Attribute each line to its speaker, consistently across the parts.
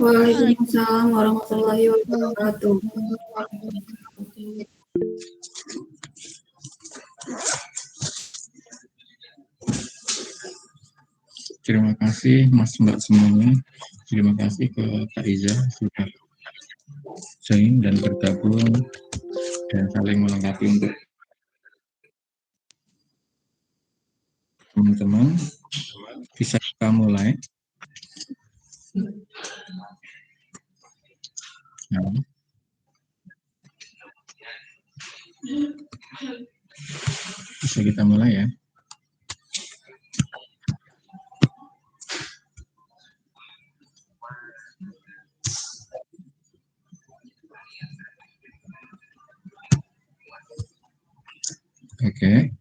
Speaker 1: Waalaikumsalam warahmatullahi wabarakatuh.
Speaker 2: Terima kasih Mas Mbak semuanya. Terima kasih ke Kak Iza sudah join dan bergabung dan saling melengkapi untuk teman-teman. Bisa kita mulai. Nah. Bisa kita mulai ya. Oke.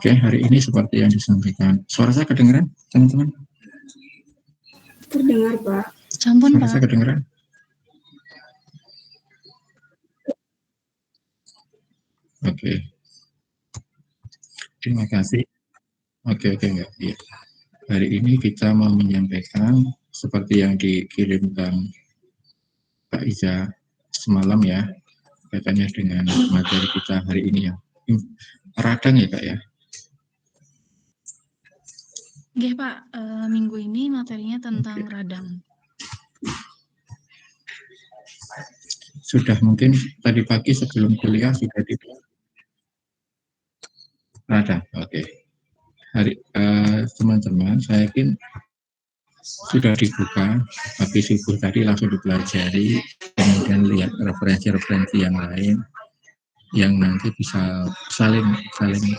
Speaker 2: Oke, hari ini seperti yang disampaikan. Suara saya kedengeran, teman-teman?
Speaker 1: Terdengar, Pak.
Speaker 3: Sampun,
Speaker 2: Suara
Speaker 3: Pak.
Speaker 2: saya kedengeran? Oke. Terima kasih. Oke, enggak. Ya. Hari ini kita mau menyampaikan seperti yang dikirimkan Kak Iza semalam ya, kaitannya dengan materi kita hari ini ya. Radang ya Kak ya?
Speaker 3: Nggih, Pak, minggu ini materinya tentang radang.
Speaker 2: Sudah mungkin tadi pagi sebelum kuliah sudah di radang. Oke. Hari teman-teman, saya yakin sudah dibuka, tapi subuh tadi langsung dipelajari, kemudian lihat referensi-referensi yang lain, yang nanti bisa saling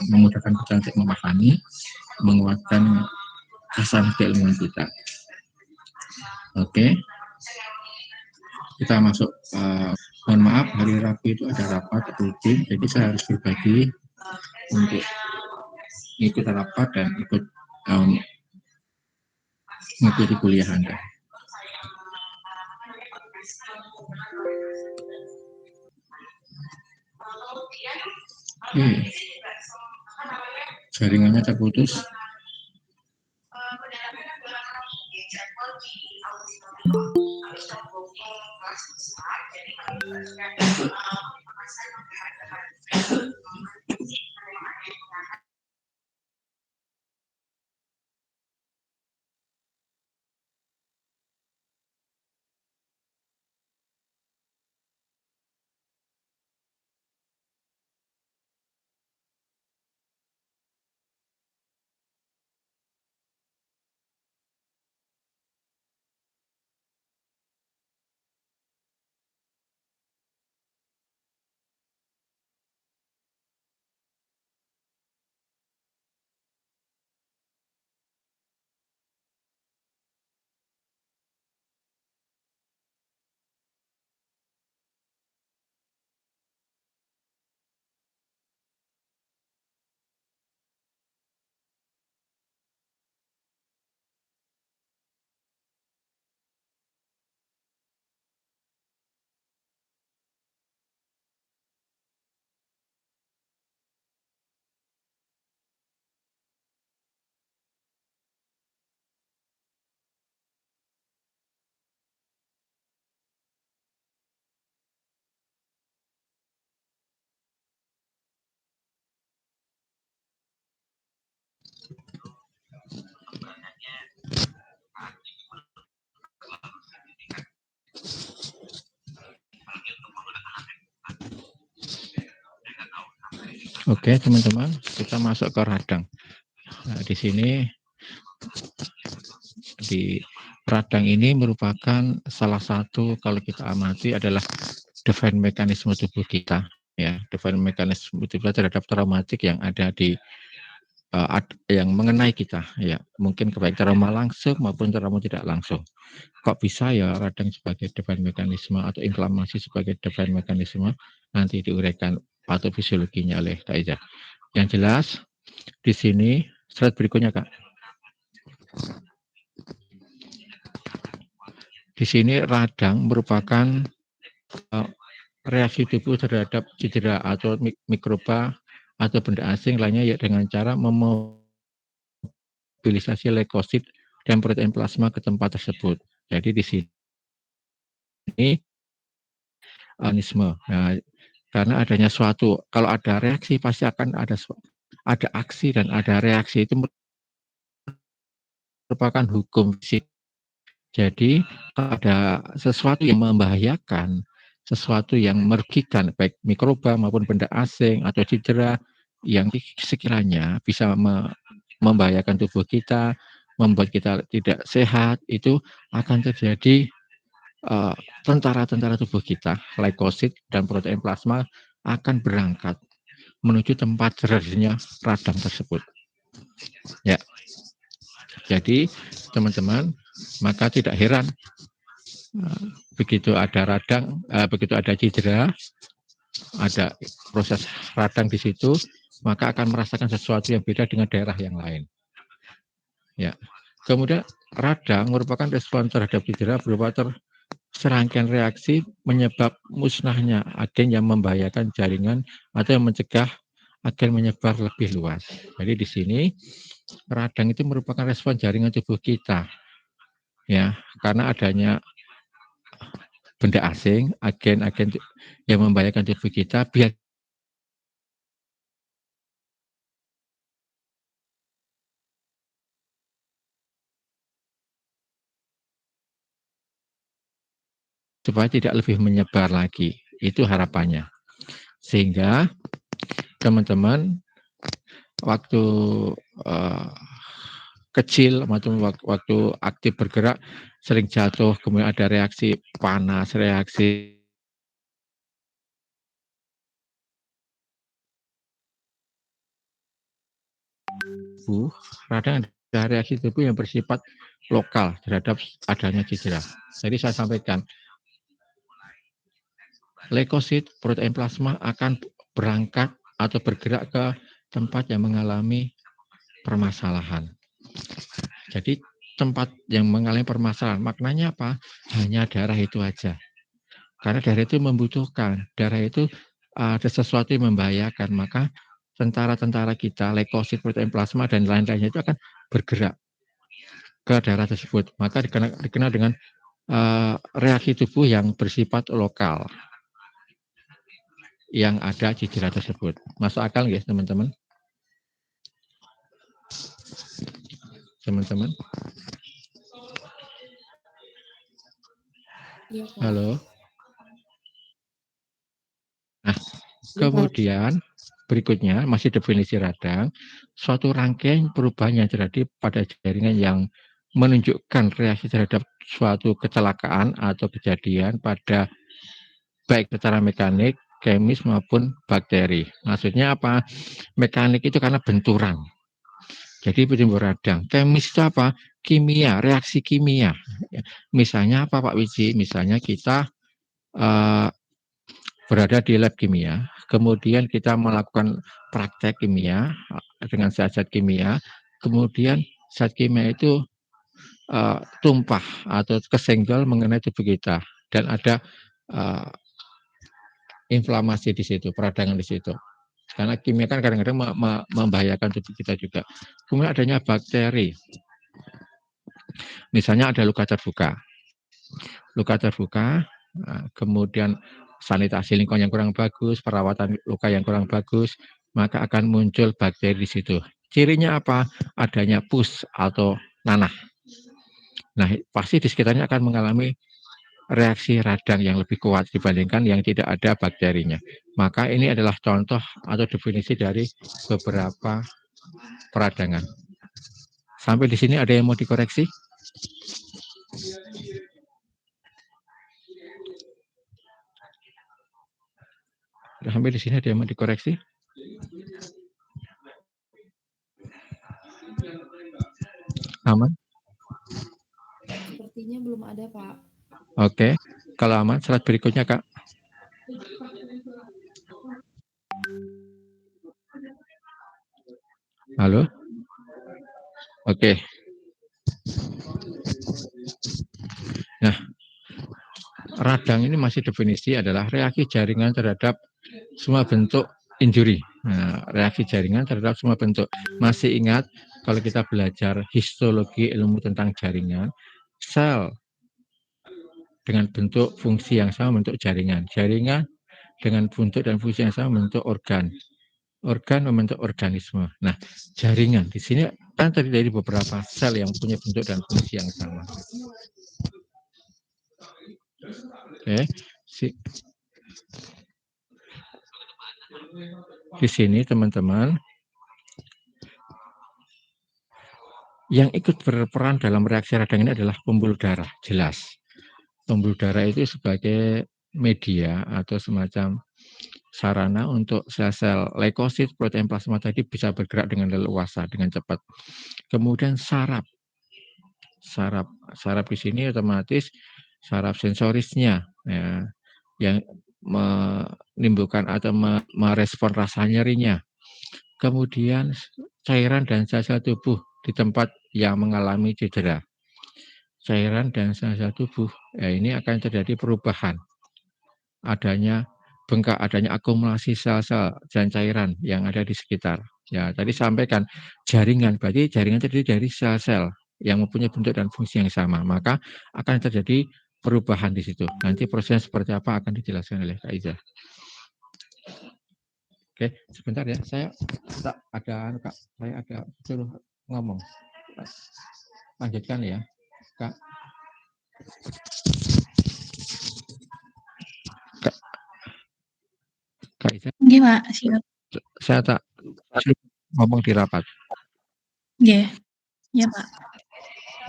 Speaker 2: memudahkan kita untuk memahami, menguatkan asal keilmuan kita. Oke, kita masuk. Mohon maaf, hari Rabu itu ada rapat rutin, jadi saya harus berbagi untuk ikut rapat dan ikut mengikuti kuliah Anda. Oke. Jaringannya terputus. Oke, teman-teman, kita masuk ke radang. Nah, di sini di radang ini merupakan salah satu, kalau kita amati, adalah defense mekanisme tubuh kita, ya, defense mekanisme tubuh kita terhadap traumatik yang ada di yang mengenai kita, ya, mungkin baik trauma langsung maupun trauma tidak langsung. Kok bisa ya radang sebagai defense mekanisme atau inflamasi sebagai defense mekanisme? Nanti diuraikan patofisiologinya oleh Kak Iza. Yang jelas di sini slide berikutnya Kak. Di sini radang merupakan reaksi tubuh terhadap cedera atau mikroba atau benda asing lainnya ya dengan cara memobilisasi leukosit dan protein plasma ke tempat tersebut. Jadi di sini mekanisme. Nah, karena adanya suatu, kalau ada reaksi pasti akan ada aksi dan ada reaksi, itu merupakan hukum fisik. Jadi ada sesuatu yang membahayakan, sesuatu yang merugikan baik mikroba maupun benda asing atau cedera yang sekiranya bisa membahayakan tubuh kita, membuat kita tidak sehat, itu akan terjadi tentara-tentara tubuh kita, leukosit dan protein plasma akan berangkat menuju tempat terjadinya radang tersebut. Ya. Jadi teman-teman, maka tidak heran begitu ada radang, begitu ada cedera, ada proses radang di situ, maka akan merasakan sesuatu yang beda dengan daerah yang lain. Ya. Kemudian radang merupakan respon terhadap cedera berupa serangkaian reaksi menyebab musnahnya agen yang membahayakan jaringan atau yang mencegah agen menyebar lebih luas. Jadi di sini radang itu merupakan respon jaringan tubuh kita, ya, karena adanya benda asing, agen-agen yang membahayakan tubuh kita, biar supaya tidak lebih menyebar lagi. Itu harapannya. Sehingga teman-teman waktu kecil maupun waktu aktif bergerak sering jatuh, kemudian ada reaksi panas, reaksi tubuh, kadang ada reaksi tubuh yang bersifat lokal terhadap adanya cedera. Jadi saya sampaikan, leukosit, protein plasma akan berangkat atau bergerak ke tempat yang mengalami permasalahan. Jadi tempat yang mengalami permasalahan, maknanya apa? Hanya darah itu aja. Karena darah itu membutuhkan, darah itu ada sesuatu yang membahayakan, maka tentara-tentara kita, leukosit, protein plasma, dan lain-lainnya itu akan bergerak ke daerah tersebut. Maka dikenal dengan reaksi tubuh yang bersifat lokal yang ada cedera tersebut. Masuk akal nggak teman-teman? Teman-teman?
Speaker 1: Iya, Pak.
Speaker 2: Halo? Nah,
Speaker 1: Iya, Pak.
Speaker 2: kemudian berikutnya masih definisi radang, suatu rangkaian perubahan yang terjadi pada jaringan yang menunjukkan reaksi terhadap suatu kecelakaan atau kejadian pada baik secara mekanik, kemis maupun bakteri. Maksudnya apa? Mekanik itu karena benturan. Jadi timbul radang. Kemis itu apa? Kimia, reaksi kimia. Misalnya apa Pak Wiji? Misalnya kita berada di lab kimia, kemudian kita melakukan praktek kimia dengan zat-zat kimia, kemudian zat kimia itu tumpah atau kesenggol mengenai tubuh kita dan ada inflamasi di situ, peradangan di situ. Karena kimia kan kadang-kadang membahayakan tubuh kita juga. Kemudian adanya bakteri. Misalnya ada luka terbuka, kemudian sanitasi lingkungan yang kurang bagus, perawatan luka yang kurang bagus, maka akan muncul bakteri di situ. Cirinya apa? Adanya pus atau nanah. Nah, pasti di sekitarnya akan mengalami reaksi radang yang lebih kuat dibandingkan yang tidak ada bakterinya. Maka ini adalah contoh atau definisi dari beberapa peradangan. Sampai di sini ada yang mau dikoreksi? Sampai di sini ada yang mau dikoreksi? Aman?
Speaker 1: Sepertinya belum ada, Pak.
Speaker 2: Oke. Kalau aman, slide berikutnya, Kak. Halo? Oke. Nah, radang ini masih definisi adalah reaksi jaringan terhadap semua bentuk injury. Nah, reaksi jaringan terhadap semua bentuk. Masih ingat kalau kita belajar histologi ilmu tentang jaringan, sel dengan bentuk fungsi yang sama bentuk jaringan. Jaringan dengan bentuk dan fungsi yang sama bentuk organ. Organ membentuk organisme. Nah, jaringan di sini kan terdiri dari beberapa sel yang punya bentuk dan fungsi yang sama. Oke, di sini teman-teman yang ikut berperan dalam reaksi radang ini adalah pembuluh darah, jelas. Pembuluh darah itu sebagai media atau semacam sarana untuk sel-sel leukosit, protein plasma tadi bisa bergerak dengan leluasa, dengan cepat. Kemudian saraf di sini otomatis saraf sensorisnya, ya, yang menimbulkan atau merespon rasa nyerinya. Kemudian cairan dan sel-sel tubuh di tempat yang mengalami cedera. Cairan dan sel-sel tubuh, ya ini akan terjadi perubahan. Adanya bengkak, adanya akumulasi sel-sel dan cairan yang ada di sekitar. Ya, tadi sampaikan jaringan, berarti jaringan terdiri dari sel-sel yang mempunyai bentuk dan fungsi yang sama. Maka akan terjadi perubahan di situ. Nanti prosesnya seperti apa akan dijelaskan oleh Kak Iza. Oke, sebentar ya. Saya ada suruh ngomong. Lanjutkan ya, Kak. Kak Iza.
Speaker 3: Nggih, Pak, siap.
Speaker 2: Saya tak ngomong di rapat.
Speaker 3: Nggih. Ya, Pak.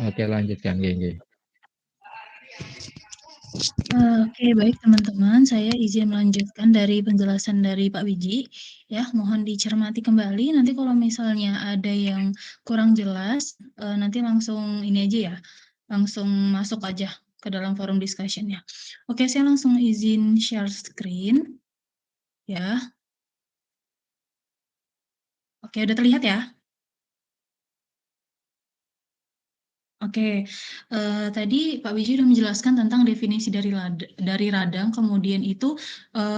Speaker 2: Oke, lanjutkan, nggih.
Speaker 3: Oke, baik teman-teman, saya izin melanjutkan dari penjelasan dari Pak Wiji, ya. Mohon dicermati kembali. Nanti kalau misalnya ada yang kurang jelas, nanti langsung ini aja ya, langsung masuk aja ke dalam forum discussion ya. Oke, saya langsung izin share screen, ya. Oke, udah terlihat ya? Oke, tadi Pak Wiji sudah menjelaskan tentang definisi dari radang, kemudian itu,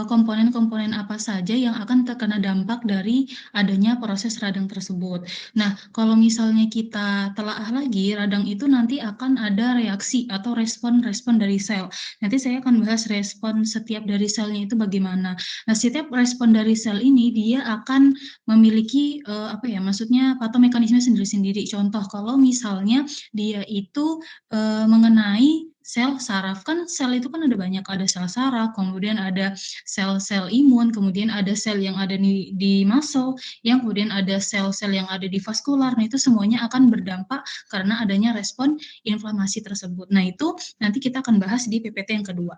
Speaker 3: komponen-komponen apa saja yang akan terkena dampak dari adanya proses radang tersebut. Nah, kalau misalnya kita telaah lagi, radang itu nanti akan ada reaksi atau respon-respon dari sel. Nanti saya akan bahas respon setiap dari selnya itu bagaimana. Nah, setiap respon dari sel ini dia akan memiliki, maksudnya patomekanisme sendiri-sendiri. Contoh, kalau misalnya dia itu, mengenai sel saraf, kan sel itu kan ada banyak, ada sel saraf, kemudian ada sel-sel imun, kemudian ada sel yang ada di muscle, yang kemudian ada sel-sel yang ada di vaskular. Nah, itu semuanya akan berdampak karena adanya respon inflamasi tersebut. Nah, itu nanti kita akan bahas di PPT yang kedua.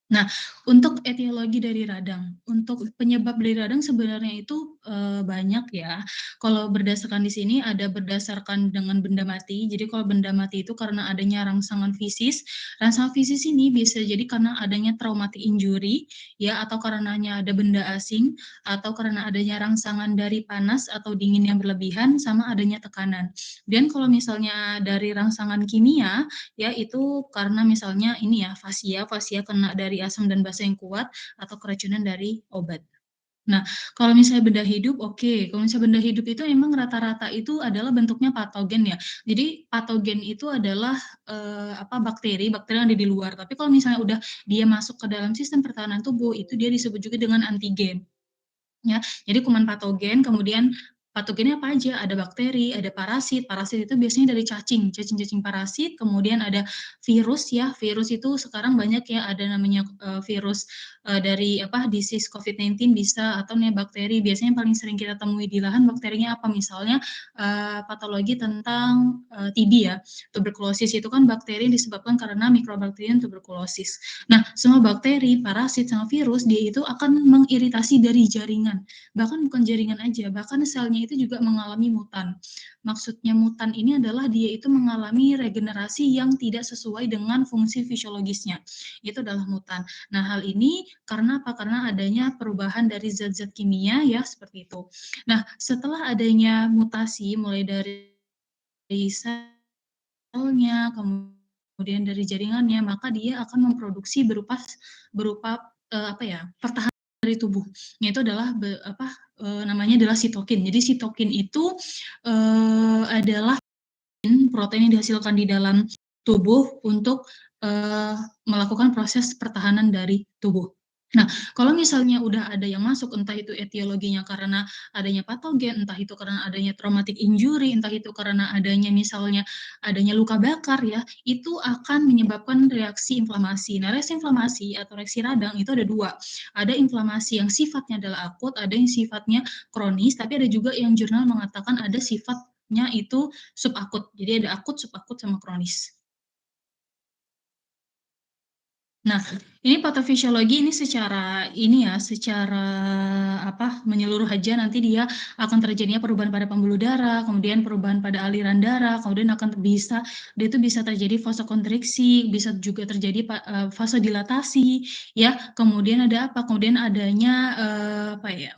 Speaker 3: Nah, untuk etiologi dari radang, untuk penyebab dari radang sebenarnya itu, banyak ya. Kalau berdasarkan di sini ada berdasarkan dengan benda mati. Jadi kalau benda mati itu karena adanya rangsangan fisis. Rangsangan fisis ini bisa jadi karena adanya traumatic injury ya, atau karenanya ada benda asing, atau karena adanya rangsangan dari panas atau dingin yang berlebihan, sama adanya tekanan. Dan kalau misalnya dari rangsangan kimia, ya itu karena misalnya ini ya, fasia kena dari asam dan basa yang kuat atau keracunan dari obat. Nah, kalau misalnya benda hidup, oke. Kalau misalnya benda hidup itu emang rata-rata itu adalah bentuknya patogen ya. Jadi patogen itu adalah bakteri yang ada di luar. Tapi kalau misalnya udah dia masuk ke dalam sistem pertahanan tubuh, itu dia disebut juga dengan antigen. Ya, jadi kuman patogen, kemudian patogennya apa aja? Ada bakteri, ada parasit. Parasit itu biasanya dari cacing parasit, kemudian ada virus ya. Virus itu sekarang banyak ya, ada namanya virus dari disease COVID-19 bisa, atau nih bakteri. Biasanya yang paling sering kita temui di lahan bakterinya apa? Misalnya patologi tentang TB ya. Tuberkulosis itu kan bakteri yang disebabkan karena Mycobacterium tuberculosis. Nah, semua bakteri, parasit, sama virus dia itu akan mengiritasi dari jaringan. Bahkan bukan jaringan aja, bahkan selnya itu juga mengalami mutan. Maksudnya mutan ini adalah dia itu mengalami regenerasi yang tidak sesuai dengan fungsi fisiologisnya. Itu adalah mutan. Nah, hal ini karena apa? Karena adanya perubahan dari zat-zat kimia ya, seperti itu. Nah, setelah adanya mutasi mulai dari selnya, kemudian kemudian dari jaringannya, maka dia akan memproduksi berupa pertahanan dari tubuh. Yaitu adalah namanya adalah sitokin. Jadi sitokin itu adalah protein yang dihasilkan di dalam tubuh untuk melakukan proses pertahanan dari tubuh. Nah, kalau misalnya udah ada yang masuk, entah itu etiologinya karena adanya patogen, entah itu karena adanya traumatic injury, entah itu karena adanya misalnya adanya luka bakar ya, itu akan menyebabkan reaksi inflamasi. Nah, reaksi inflamasi atau reaksi radang itu ada dua. Ada inflamasi yang sifatnya adalah akut, ada yang sifatnya kronis, tapi ada juga yang jurnal mengatakan ada sifatnya itu subakut. Jadi ada akut, subakut, sama kronis. Nah, ini patofisiologi ini secara menyeluruh aja nanti dia akan terjadinya perubahan pada pembuluh darah, kemudian perubahan pada aliran darah, kemudian dia itu bisa terjadi vasokonstriksi, bisa juga terjadi vasodilatasi, ya. Kemudian ada apa? Kemudian adanya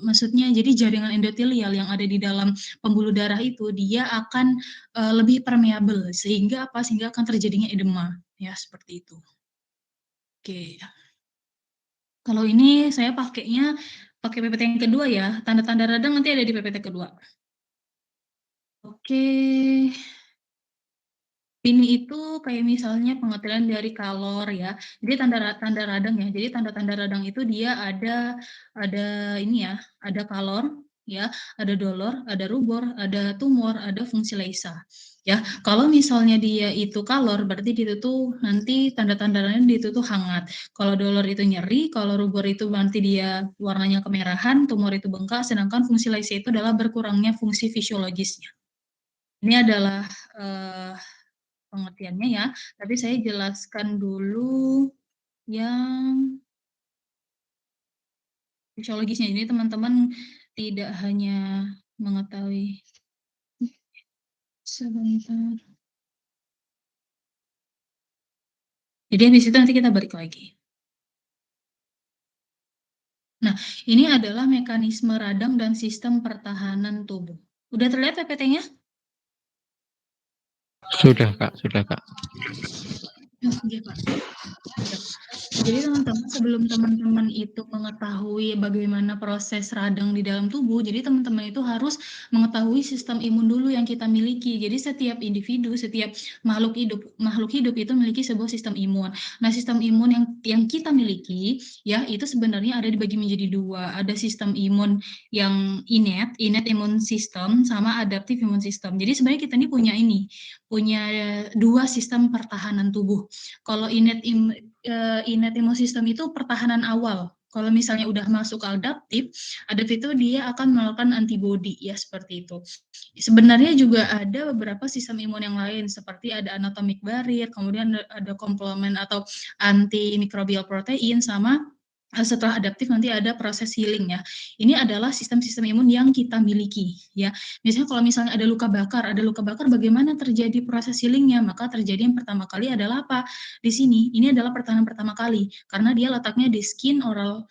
Speaker 3: maksudnya jadi jaringan endotelial yang ada di dalam pembuluh darah itu dia akan lebih permeabel sehingga akan terjadinya edema, ya seperti itu. Oke. Kalau ini saya pakainya pakai PPT yang kedua ya. Tanda-tanda radang nanti ada di PPT kedua. Oke. Ini itu kayak misalnya pengertian dari kalor ya. Jadi tanda radang ya. Jadi tanda-tanda radang itu dia ada ini ya, ada kalor ya, ada dolor, ada rubor, ada tumor, ada fungsi Leisa. Ya, kalau misalnya dia itu kalor berarti itu tuh nanti tanda-tandanya itu tuh hangat. Kalau dolor itu nyeri, kalau rubor itu berarti dia warnanya kemerahan, tumor itu bengkak, sedangkan fungsi Leisa itu adalah berkurangnya fungsi fisiologisnya. Ini adalah pengertiannya ya, tapi saya jelaskan dulu yang fisiologisnya. Ini teman-teman tidak hanya mengetahui sebentar. Jadi habis itu nanti kita balik lagi. Nah, ini adalah mekanisme radang dan sistem pertahanan tubuh. Udah terlihat PPT-nya?
Speaker 2: Sudah, Kak. Sudah, Kak.
Speaker 3: Iya, Pak. Jadi teman-teman sebelum teman-teman itu mengetahui bagaimana proses radang di dalam tubuh, jadi teman-teman itu harus mengetahui sistem imun dulu yang kita miliki. Jadi setiap individu, setiap makhluk hidup itu memiliki sebuah sistem imun. Nah, sistem imun yang kita miliki ya itu sebenarnya ada dibagi menjadi dua. Ada sistem imun yang innate imun system sama adaptive imun system. Jadi sebenarnya kita ini punya dua sistem pertahanan tubuh. Kalau innate immune system itu pertahanan awal. Kalau misalnya udah masuk ke adaptif itu dia akan melakukan antibodi ya seperti itu. Sebenarnya juga ada beberapa sistem imun yang lain seperti ada anatomic barrier, kemudian ada komplement atau antimikrobial protein sama setelah adaptif nanti ada proses healing ya. Ini adalah sistem-sistem imun yang kita miliki ya. Misalnya kalau misalnya ada luka bakar bagaimana terjadi proses healingnya? Maka terjadi yang pertama kali adalah apa? Di sini ini adalah pertahanan pertama kali karena dia letaknya di skin, oral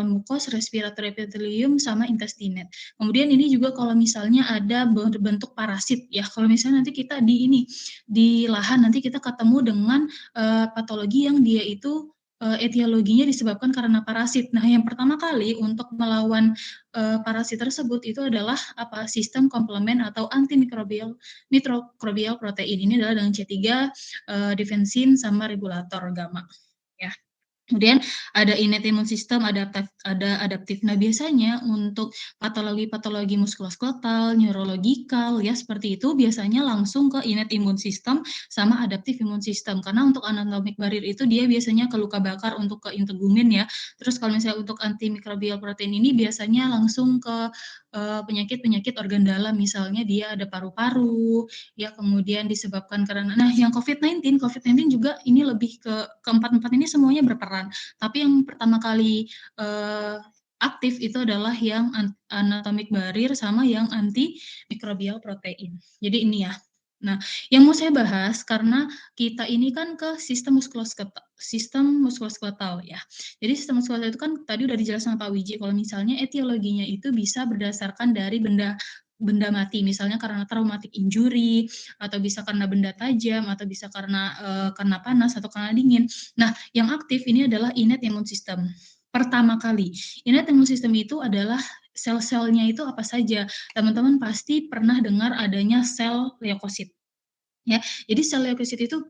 Speaker 3: mucus, respiratory epithelium sama intestinate. Kemudian ini juga kalau misalnya ada bentuk parasit ya. Kalau misalnya nanti kita di lahan nanti kita ketemu dengan patologi yang dia itu etiologinya disebabkan karena parasit. Nah, yang pertama kali untuk melawan parasit tersebut itu adalah sistem komplement atau antimikrobial protein. Ini adalah dengan C3 defensin sama regulator gamma ya. Kemudian ada innate immune system, ada adaptif. Nah, biasanya untuk patologi-patologi muskuloskeletal, neurologikal ya seperti itu biasanya langsung ke innate immune system sama adaptif immune system. Karena untuk anatomic barrier itu dia biasanya ke luka bakar untuk ke integumen ya. Terus kalau misalnya untuk antimikrobial protein ini biasanya langsung ke penyakit-penyakit organ dalam, misalnya dia ada paru-paru ya, kemudian disebabkan karena yang COVID-19 juga ini lebih ke keempat-empat ini semuanya berperan. Tapi yang pertama kali aktif itu adalah yang anatomic barrier sama yang antimikrobial protein. Jadi ini ya. Nah, yang mau saya bahas karena kita ini kan ke sistem muskuloskeletal ya. Jadi sistem muskuloskeletal itu kan tadi udah dijelaskan sama Pak Wiji kalau misalnya etiologinya itu bisa berdasarkan dari benda benda mati, misalnya karena traumatic injury, atau bisa karena benda tajam, atau bisa karena kena panas atau kena dingin. Nah, yang aktif ini adalah innate immune system. Pertama kali, innate immune system itu adalah sel-selnya itu apa saja. Teman-teman pasti pernah dengar adanya sel leukosit. Ya, jadi sel leukosit itu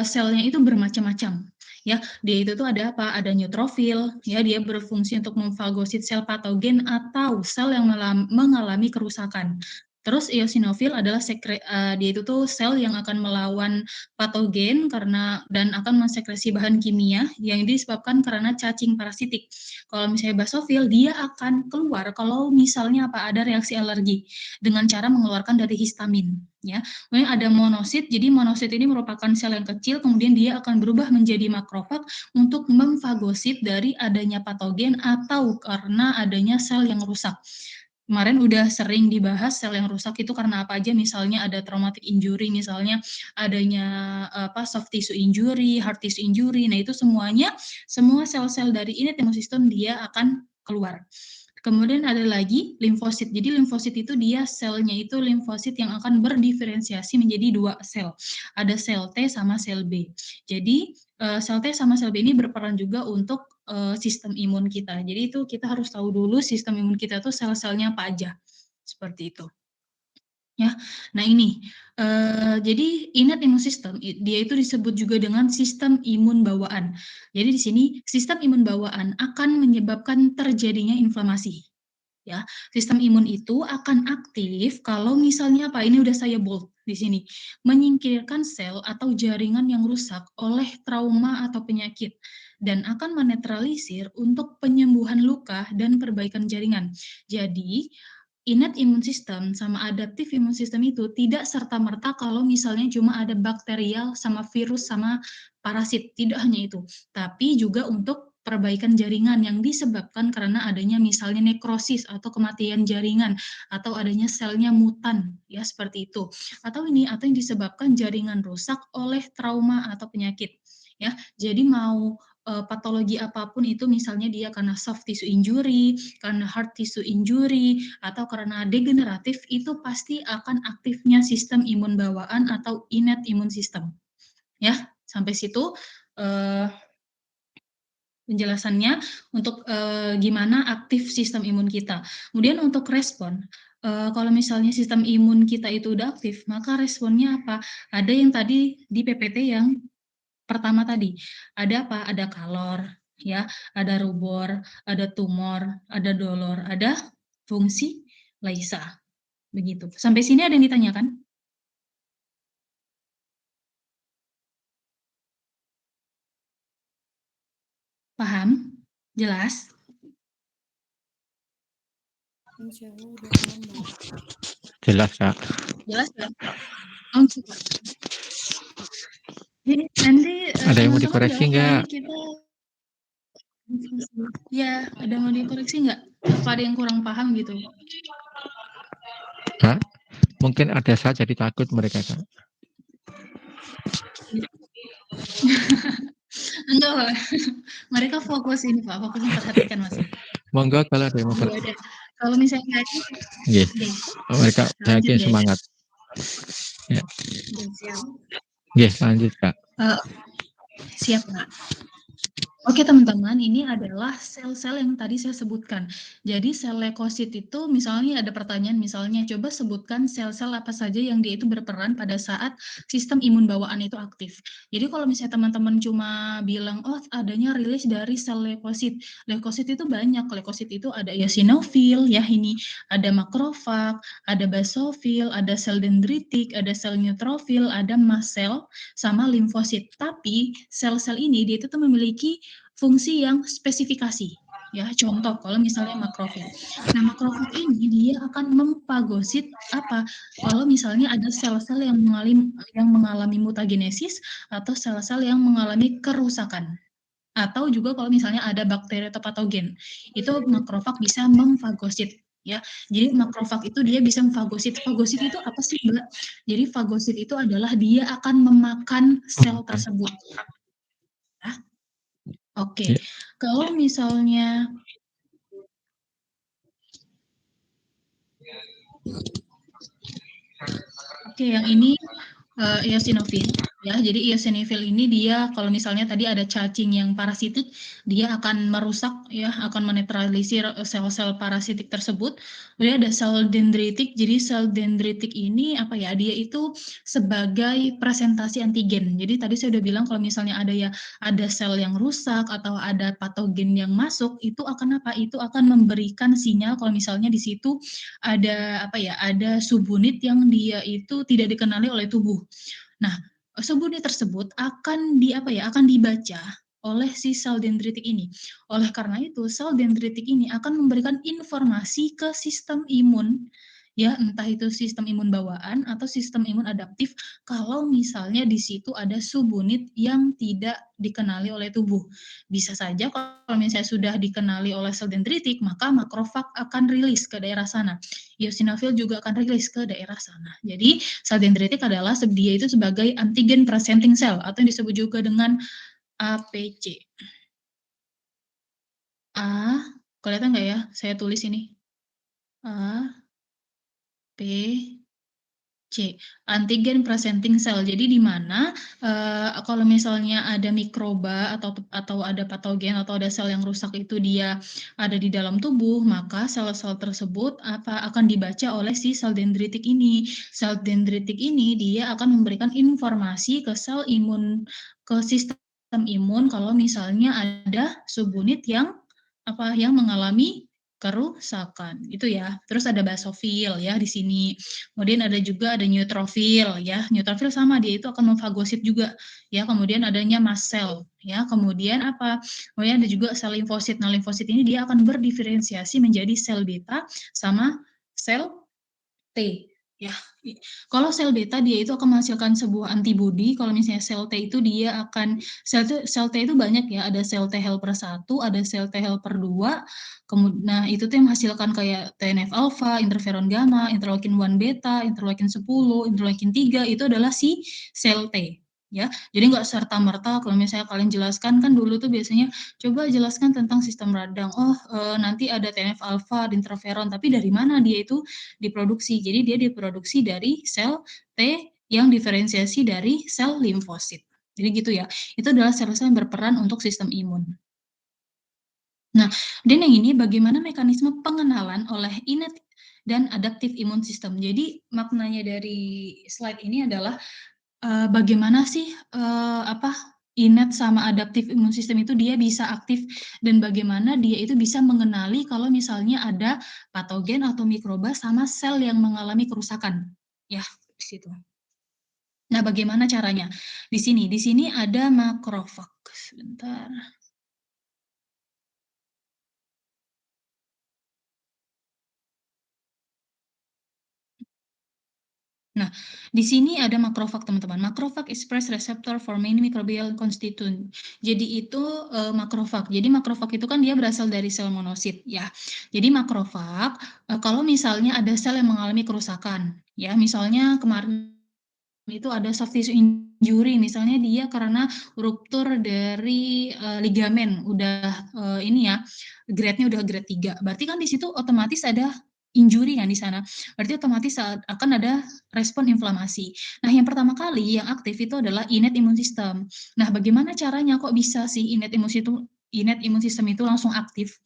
Speaker 3: selnya itu bermacam-macam, ya. Dia itu tuh ada apa? Ada neutrofil, ya, dia berfungsi untuk memfagosit sel patogen atau sel yang mengalami kerusakan. Terus eosinofil adalah dia itu tuh sel yang akan melawan patogen dan akan mensekresi bahan kimia yang disebabkan karena cacing parasitik. Kalau misalnya basofil, dia akan keluar kalau misalnya apa? Ada reaksi alergi dengan cara mengeluarkan dari histamin, ya. Kemudian ada monosit, jadi monosit ini merupakan sel yang kecil, kemudian dia akan berubah menjadi makrofag untuk memfagosit dari adanya patogen atau karena adanya sel yang rusak. Kemarin udah sering dibahas sel yang rusak itu karena apa aja, misalnya ada traumatic injury, misalnya adanya soft tissue injury, hard tissue injury, nah itu semuanya, semua sel-sel dari innate immune system dia akan keluar. Kemudian ada lagi limfosit. Jadi limfosit itu dia selnya itu limfosit yang akan berdiferensiasi menjadi 2 sel. Ada sel T sama sel B. Jadi sel T sama sel B ini berperan juga untuk sistem imun kita. Jadi itu kita harus tahu dulu sistem imun kita tuh sel-selnya apa aja. Seperti itu. Ya. Nah ini, jadi innate immune system dia itu disebut juga dengan sistem imun bawaan. Jadi di sini sistem imun bawaan akan menyebabkan terjadinya inflamasi. Ya, sistem imun itu akan aktif kalau misalnya apa? Ini udah saya bold di sini. Menyingkirkan sel atau jaringan yang rusak oleh trauma atau penyakit dan akan menetralisir untuk penyembuhan luka dan perbaikan jaringan. Jadi, innate immune system sama adaptive immune system itu tidak serta-merta kalau misalnya cuma ada bakterial sama virus sama parasit, tidak hanya itu. Tapi juga untuk perbaikan jaringan yang disebabkan karena adanya misalnya nekrosis atau kematian jaringan atau adanya selnya mutan, ya seperti itu. Atau yang disebabkan jaringan rusak oleh trauma atau penyakit, ya. Jadi mau patologi apapun itu, misalnya dia karena soft tissue injury, karena hard tissue injury, atau karena degeneratif, itu pasti akan aktifnya sistem imun bawaan atau innate immune system. Ya, sampai situ penjelasannya untuk gimana aktif sistem imun kita. Kemudian untuk respon, kalau misalnya sistem imun kita itu udah aktif, maka responnya apa? Ada yang tadi di PPT yang pertama tadi, ada apa? Ada kalor, ya, ada rubor, ada tumor, ada dolor, ada fungsi Laisa. Begitu. Sampai sini ada yang ditanyakan? Paham? Jelas?
Speaker 1: Insya Allah udah paham, Mbak.
Speaker 2: Jelas, Kak.
Speaker 3: Jelas ya? Oh, coba. Jadi nanti
Speaker 2: Ada yang mau
Speaker 3: teman-teman
Speaker 2: dikoreksi
Speaker 3: jawab,
Speaker 2: nggak?
Speaker 3: nanti kita ya, ada mau dikoreksi nggak? Apa ada yang kurang paham gitu?
Speaker 2: Kak, mungkin ada saja takut mereka, Kak.
Speaker 3: Enggak, Pak. Mereka fokus ini, Pak, fokus memperhatikan masih.
Speaker 2: Monggo kalau ada yang mau
Speaker 3: Ya udah. Kalau misalnya ada,
Speaker 2: Nggih.
Speaker 3: deh,
Speaker 2: Mereka saya
Speaker 3: lanjut
Speaker 2: yakin
Speaker 3: deh.
Speaker 2: semangat. Ya.
Speaker 3: Udah siap.
Speaker 2: Nggih, lanjut, Kak.
Speaker 3: Siap, Kak. Oke teman-teman, ini adalah sel-sel yang tadi saya sebutkan. Jadi sel leukosit itu misalnya ada pertanyaan, misalnya coba sebutkan sel-sel apa saja yang dia itu berperan pada saat sistem imun bawaan itu aktif. Jadi kalau misalnya teman-teman cuma bilang, oh adanya rilis dari sel leukosit. Leukosit itu banyak, leukosit itu ada eosinofil, ya ini ada makrofag, ada basofil, ada sel dendritik, ada sel neutrofil, ada mast cell, sama limfosit. Tapi sel-sel ini dia itu tuh memiliki fungsi yang spesifikasi. Ya, contoh kalau misalnya makrofag. Nah, makrofag ini dia akan memfagosit apa? Kalau misalnya ada sel-sel yang mengalami mutagenesis atau sel-sel yang mengalami kerusakan. Atau juga kalau misalnya ada bakteri atau patogen, itu makrofag bisa memfagosit, ya. Jadi makrofag itu dia bisa memfagosit. Fagosit itu apa sih, Mbak? Jadi fagosit itu adalah dia akan memakan sel tersebut. Ya. Oke, kalau misalnya Oke, yang ini eosinofil ya. Jadi eosinofil ini dia kalau misalnya tadi ada cacing yang parasitik, dia akan merusak ya, akan menetralisir sel-sel parasitik tersebut. Kemudian ada sel dendritik. Jadi sel dendritik ini apa ya? Dia itu sebagai presentasi antigen. Jadi tadi saya udah bilang kalau misalnya ada sel yang rusak atau ada patogen yang masuk, itu akan apa? Itu akan memberikan sinyal kalau misalnya di situ ada apa ya? Ada subunit yang dia itu tidak dikenali oleh tubuh. Nah, subunit tersebut akan akan dibaca oleh si sel dendritik ini. Oleh karena itu, sel dendritik ini akan memberikan informasi ke sistem imun, ya, entah itu sistem imun bawaan atau sistem imun adaptif, kalau misalnya di situ ada subunit yang tidak dikenali oleh tubuh. Bisa saja kalau misalnya sudah dikenali oleh sel dendritik, maka makrofag akan rilis ke daerah sana. Eosinofil juga akan rilis ke daerah sana. Jadi sel dendritik adalah dia itu sebagai antigen presenting cell atau yang disebut juga dengan APC. Kelihatan nggak ya? Saya tulis ini. A, P, C, antigen presenting cell. Jadi di mana kalau misalnya ada mikroba atau ada patogen atau ada sel yang rusak itu dia ada di dalam tubuh, maka sel-sel tersebut akan dibaca oleh si sel dendritik ini. Sel dendritik ini dia akan memberikan informasi ke sistem imun kalau misalnya ada subunit yang mengalami kerusakan itu ya. Terus ada basofil ya di sini. Kemudian ada neutrofil ya. Neutrofil sama dia itu akan memfagosit juga ya. Kemudian adanya mast cell ya. Kemudian Kemudian ada juga sel limfosit. Nah, limfosit ini dia akan berdiferensiasi menjadi sel beta sama sel T ya. Kalau sel beta dia itu akan menghasilkan sebuah antibodi. Kalau misalnya sel T itu sel T itu banyak ya, ada sel T helper 1, ada sel T helper 2. Nah, itu tuh yang menghasilkan kayak TNF alpha, interferon gamma, interleukin 1 beta, interleukin 10, interleukin 3 itu adalah si sel T ya. Jadi nggak serta-merta kalau misalnya kalian jelaskan kan dulu tuh biasanya coba jelaskan tentang sistem radang. Nanti ada TNF alpha, interferon, tapi dari mana dia itu diproduksi. Jadi dia diproduksi dari sel T yang diferensiasi dari sel limfosit. Jadi gitu ya. Itu adalah sel-sel yang berperan untuk sistem imun. Nah, dan yang ini bagaimana mekanisme pengenalan oleh innate dan adaptive immune system. Jadi maknanya dari slide ini adalah bagaimana sih innate sama adaptive immune system itu dia bisa aktif dan bagaimana dia itu bisa mengenali kalau misalnya ada patogen atau mikroba sama sel yang mengalami kerusakan. Ya, di situ. Nah, bagaimana caranya? Di sini ada makrofag. Sebentar. Nah, di sini ada makrofag teman-teman. Makrofag express receptor for many microbial constituent. Jadi itu makrofag. Jadi makrofag itu kan dia berasal dari sel monosit ya. Jadi makrofag kalau misalnya ada sel yang mengalami kerusakan ya, misalnya kemarin itu ada soft tissue injury, misalnya dia karena ruptur dari ligamen udah grade-nya udah grade 3. Berarti kan di situ otomatis ada injury kan di sana. Berarti otomatis akan ada respon inflamasi. Nah, yang pertama kali yang aktif itu adalah innate immune system. Nah, bagaimana caranya kok bisa sih innate immune system itu langsung aktif?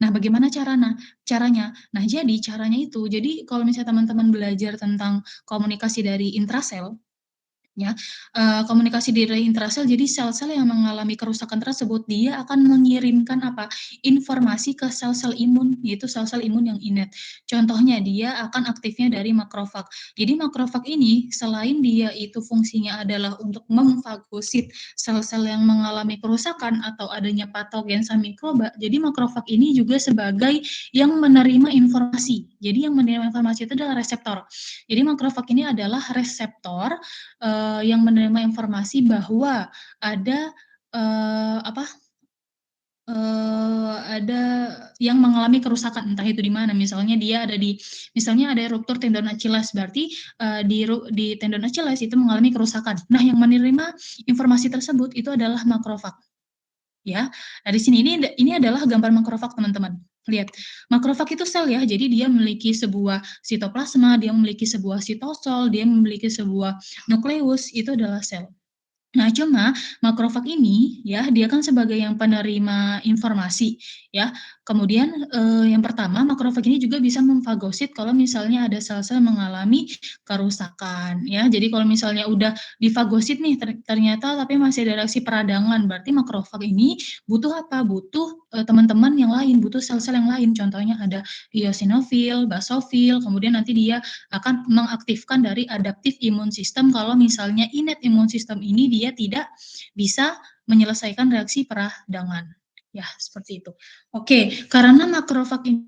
Speaker 3: Nah, bagaimana caranya? Nah, jadi kalau misalnya teman-teman belajar tentang komunikasi dari intrasel, ya, komunikasi dari intrasel, jadi sel-sel yang mengalami kerusakan tersebut, dia akan mengirimkan informasi ke sel-sel imun, yaitu sel-sel imun yang innate. Contohnya dia akan aktifnya dari makrofag. Jadi makrofag ini selain dia itu fungsinya adalah untuk memfagosit sel-sel yang mengalami kerusakan atau adanya patogen sama mikroba, jadi makrofag ini juga sebagai yang menerima informasi. Jadi yang menerima informasi itu adalah reseptor. Jadi makrofag ini adalah reseptor yang menerima informasi bahwa ada ada yang mengalami kerusakan, entah itu di mana. Misalnya misalnya ada ruptur tendon Achilles, berarti di tendon Achilles itu mengalami kerusakan. Nah, yang menerima informasi tersebut itu adalah makrofag. Ya. Nah, di sini ini adalah gambar makrofag, teman-teman. Lihat, makrofag itu sel ya, jadi dia memiliki sebuah sitoplasma, dia memiliki sebuah sitosol, dia memiliki sebuah nukleus, itu adalah sel. Nah, cuma makrofag ini ya, dia kan sebagai yang penerima informasi ya. Kemudian yang pertama makrofag ini juga bisa memfagosit kalau misalnya ada sel-sel mengalami kerusakan ya. Jadi kalau misalnya udah difagosit nih ternyata tapi masih ada reaksi peradangan, berarti makrofag ini butuh apa? Butuh teman-teman yang lain, butuh sel-sel yang lain. Contohnya ada eosinofil, basofil, kemudian nanti dia akan mengaktifkan dari adaptif imun sistem kalau misalnya innate imun sistem ini dia tidak bisa menyelesaikan reaksi peradangan. Ya, seperti itu. Oke, karena makrofag ini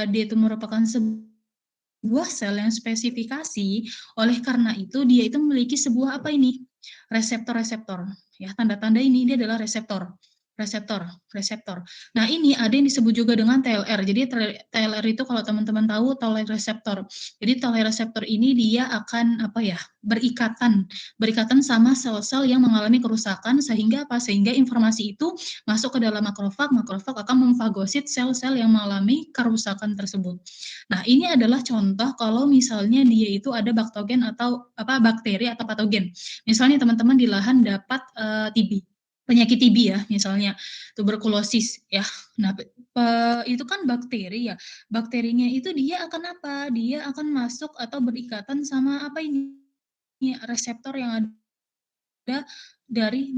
Speaker 3: dia itu merupakan sebuah sel yang spesifikasi, oleh karena itu dia itu memiliki sebuah apa ini? Reseptor-reseptor. Ya, tanda-tanda ini dia adalah reseptor. Reseptor, reseptor. Nah, ini ada yang disebut juga dengan TLR. Jadi TLR itu kalau teman-teman tahu tolerant reseptor. Jadi tolerant reseptor ini dia akan apa ya? Berikatan sama sel-sel yang mengalami kerusakan sehingga apa? Sehingga informasi itu masuk ke dalam makrofag, makrofag akan memfagosit sel-sel yang mengalami kerusakan tersebut. Nah, ini adalah contoh kalau misalnya dia itu ada baktogen atau apa bakteri atau patogen. Misalnya teman-teman di lahan dapat TB, penyakit TB ya, misalnya tuberkulosis ya. Nah, itu kan bakteri ya. Bakterinya itu dia akan apa? Dia akan masuk atau berikatan sama apa ini? Reseptor yang ada dari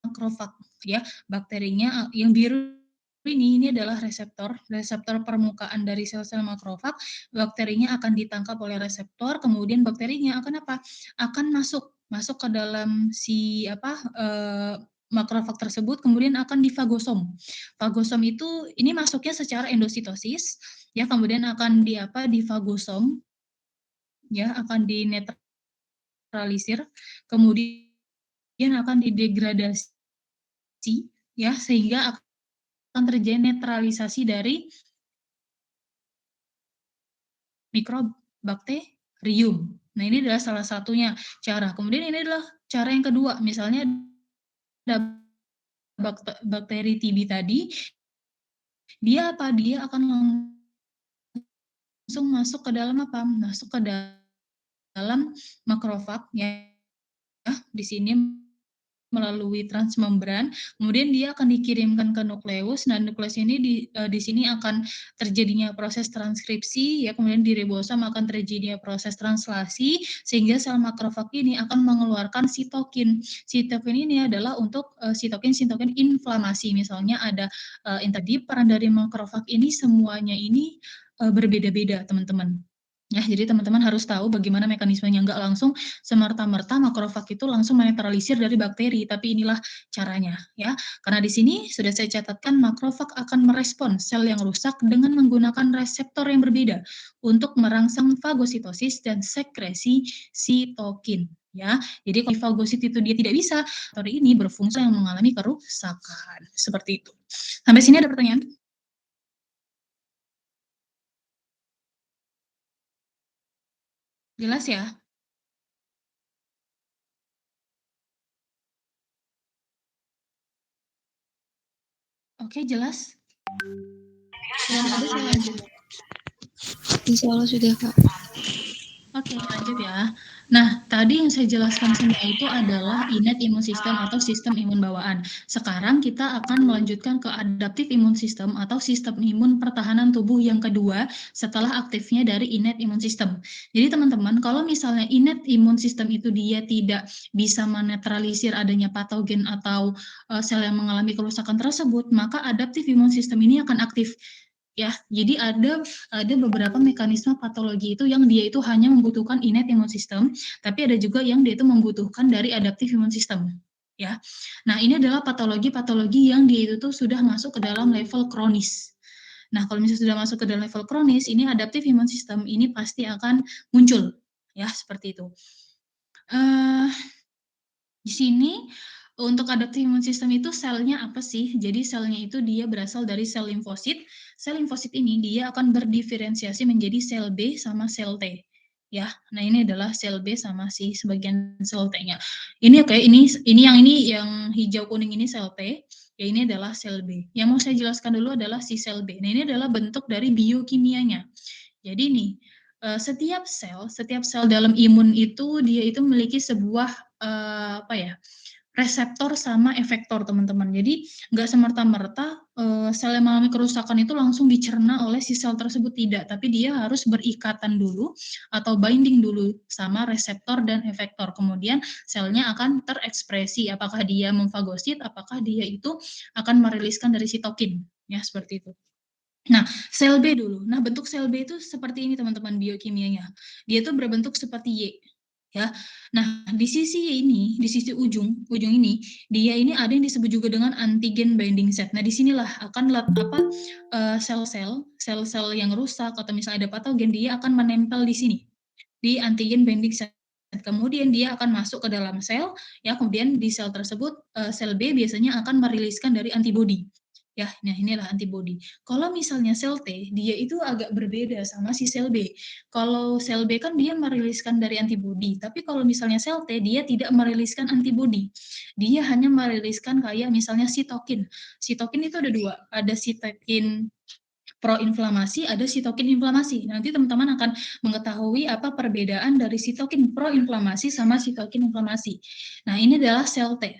Speaker 3: makrofag ya. Bakterinya yang biru ini adalah reseptor, reseptor permukaan dari sel-sel makrofag. Bakterinya akan ditangkap oleh reseptor, kemudian bakterinya akan apa? Akan masuk ke dalam si apa makrofag tersebut, kemudian akan difagosom. Fagosom itu ini masuknya secara endositosis, ya kemudian akan di apa? Difagosom, ya akan dinetralisir, kemudian akan didegradasi, ya sehingga akan terjadi netralisasi dari mikrobakterium. Nah, ini adalah salah satunya cara. Kemudian ini adalah cara yang kedua, misalnya ada bakteri TB tadi, dia apa? Dia akan langsung masuk ke dalam apa? Masuk ke dalam makrofag ya. Di sini melalui transmembran, kemudian dia akan dikirimkan ke nukleus. Nah, nukleus ini di sini akan terjadinya proses transkripsi, ya kemudian di ribosom akan terjadinya proses translasi, sehingga sel makrofag ini akan mengeluarkan sitokin. Sitokin ini adalah untuk sitokin inflamasi. Misalnya ada tadi peran dari makrofag ini semuanya ini berbeda-beda, teman-teman. Ya, jadi teman-teman harus tahu bagaimana mekanismenya, nggak langsung semerta-merta makrofag itu langsung menetralisir dari bakteri, tapi inilah caranya ya. Karena di sini sudah saya catatkan makrofag akan merespon sel yang rusak dengan menggunakan reseptor yang berbeda untuk merangsang fagositosis dan sekresi sitokin ya. Jadi kalau fagosit itu dia tidak bisa, reseptor ini berfungsi yang mengalami kerusakan. Seperti itu. Sampai sini ada pertanyaan? Jelas ya? Oke, jelas? Kalau ada saya lanjut.
Speaker 1: Insya Allah sudah, Kak.
Speaker 3: Oke, lanjut ya. Nah, tadi yang saya jelaskan semua itu adalah innate immune system atau sistem imun bawaan. Sekarang kita akan melanjutkan ke adaptive immune system atau sistem imun pertahanan tubuh yang kedua setelah aktifnya dari innate immune system. Jadi teman-teman, kalau misalnya innate immune system itu dia tidak bisa menetralisir adanya patogen atau sel yang mengalami kerusakan tersebut, maka adaptive immune system ini akan aktif. Ya, jadi ada beberapa mekanisme patologi itu yang dia itu hanya membutuhkan innate immune system, tapi ada juga yang dia itu membutuhkan dari adaptive immune system. Ya, nah ini adalah patologi-patologi yang dia itu tuh sudah masuk ke dalam level kronis. Nah, kalau misalnya sudah masuk ke dalam level kronis, ini adaptive immune system ini pasti akan muncul, ya seperti itu. Di sini untuk adaptive immune system itu selnya apa sih? Jadi selnya itu dia berasal dari sel limfosit. Sel limfosit ini dia akan berdiferensiasi menjadi sel B sama sel T. ya. Nah, ini adalah sel B sama si sebagian sel T-nya. Ini oke, ini yang hijau kuning ini sel T, ya ini adalah sel B. Yang mau saya jelaskan dulu adalah si sel B. Nah, ini adalah bentuk dari biokimianya. Jadi nih, setiap sel dalam imun itu dia itu memiliki sebuah apa ya? Reseptor sama efektor, teman-teman. Jadi nggak semerta-merta sel yang mengalami kerusakan itu langsung dicerna oleh si sel tersebut, tidak, tapi dia harus berikatan dulu atau binding dulu sama reseptor dan efektor. Kemudian selnya akan terekspresi apakah dia memfagosit, apakah dia itu akan meriliskan dari sitokin, ya seperti itu. Nah, sel B dulu. Nah, bentuk sel B itu seperti ini, teman-teman, biokimianya. Dia tuh berbentuk seperti Y, ya. Nah, di sisi ini, di sisi ujung ini, dia ini ada yang disebut juga dengan antigen binding set. Nah, disinilah akan sel-sel yang rusak atau misalnya ada patogen, dia akan menempel di sini, di antigen binding set. Kemudian dia akan masuk ke dalam sel, ya. Kemudian di sel tersebut, sel B biasanya akan meriliskan dari antibodi. Ya, nah inilah antibodi. Kalau misalnya sel T, dia itu agak berbeda sama si sel B. Kalau sel B kan dia meriliskan dari antibodi, tapi kalau misalnya sel T, dia tidak meriliskan antibodi. Dia hanya meriliskan kayak misalnya sitokin. Sitokin itu ada dua, ada sitokin proinflamasi, ada sitokin inflamasi. Nanti teman-teman akan mengetahui apa perbedaan dari sitokin proinflamasi sama sitokin inflamasi. Nah, ini adalah sel T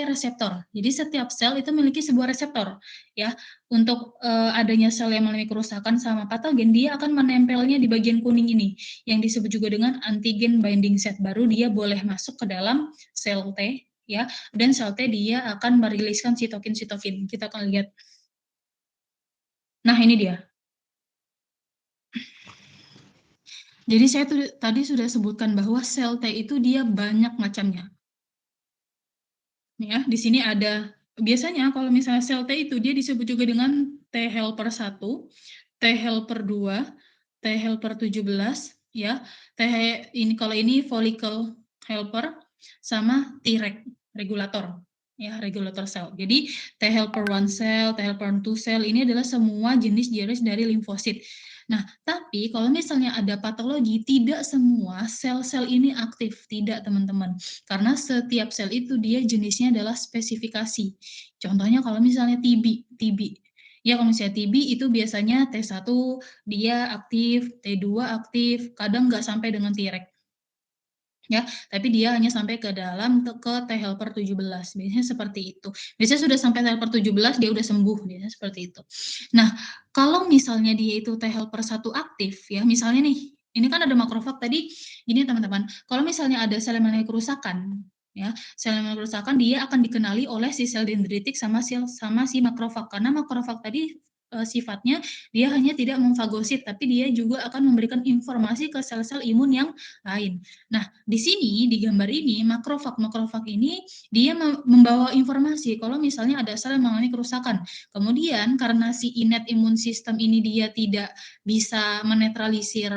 Speaker 3: reseptor. Jadi setiap sel itu memiliki sebuah reseptor, ya. Untuk adanya sel yang mengalami kerusakan sama patogen, dia akan menempelnya di bagian kuning ini, yang disebut juga dengan antigen binding set. Baru dia boleh masuk ke dalam sel T, ya. Dan sel T dia akan meriliskan sitokin-sitokin. Kita akan lihat. Nah, ini dia. Jadi saya tadi sudah sebutkan bahwa sel T itu dia banyak macamnya. Ya, di sini ada, biasanya kalau misalnya sel T itu dia disebut juga dengan T helper 1, T helper 2, T helper 17, ya. Ini kalau ini follicle helper sama Treg regulator. Ya, regulator sel. Jadi T helper 1 cell, T helper 2 cell ini adalah semua jenis-jenis dari limfosit. Nah, tapi kalau misalnya ada patologi, tidak semua sel-sel ini aktif, tidak, teman-teman. Karena setiap sel itu dia jenisnya adalah spesifikasi. Contohnya kalau misalnya TB. Ya, kalau misalnya TB itu biasanya T1 dia aktif, T2 aktif, kadang nggak sampai dengan Treg. Ya, tapi dia hanya sampai ke dalam ke T helper 17. Biasanya seperti itu. Biasanya sudah sampai T helper 17 dia udah sembuh, biasanya seperti itu. Nah, kalau misalnya dia itu T helper 1 aktif ya, misalnya nih, ini kan ada makrofag tadi, gini teman-teman, kalau misalnya ada sel yang mengalami kerusakan, ya, sel yang mengalami kerusakan dia akan dikenali oleh si sel dendritik sama si makrofag. Karena makrofag tadi sifatnya dia hanya tidak memfagosit, tapi dia juga akan memberikan informasi ke sel-sel imun yang lain. Nah, di sini, di gambar ini, makrofag ini dia membawa informasi kalau misalnya ada sel yang mengalami kerusakan. Kemudian karena si innate immune system ini dia tidak bisa menetralisir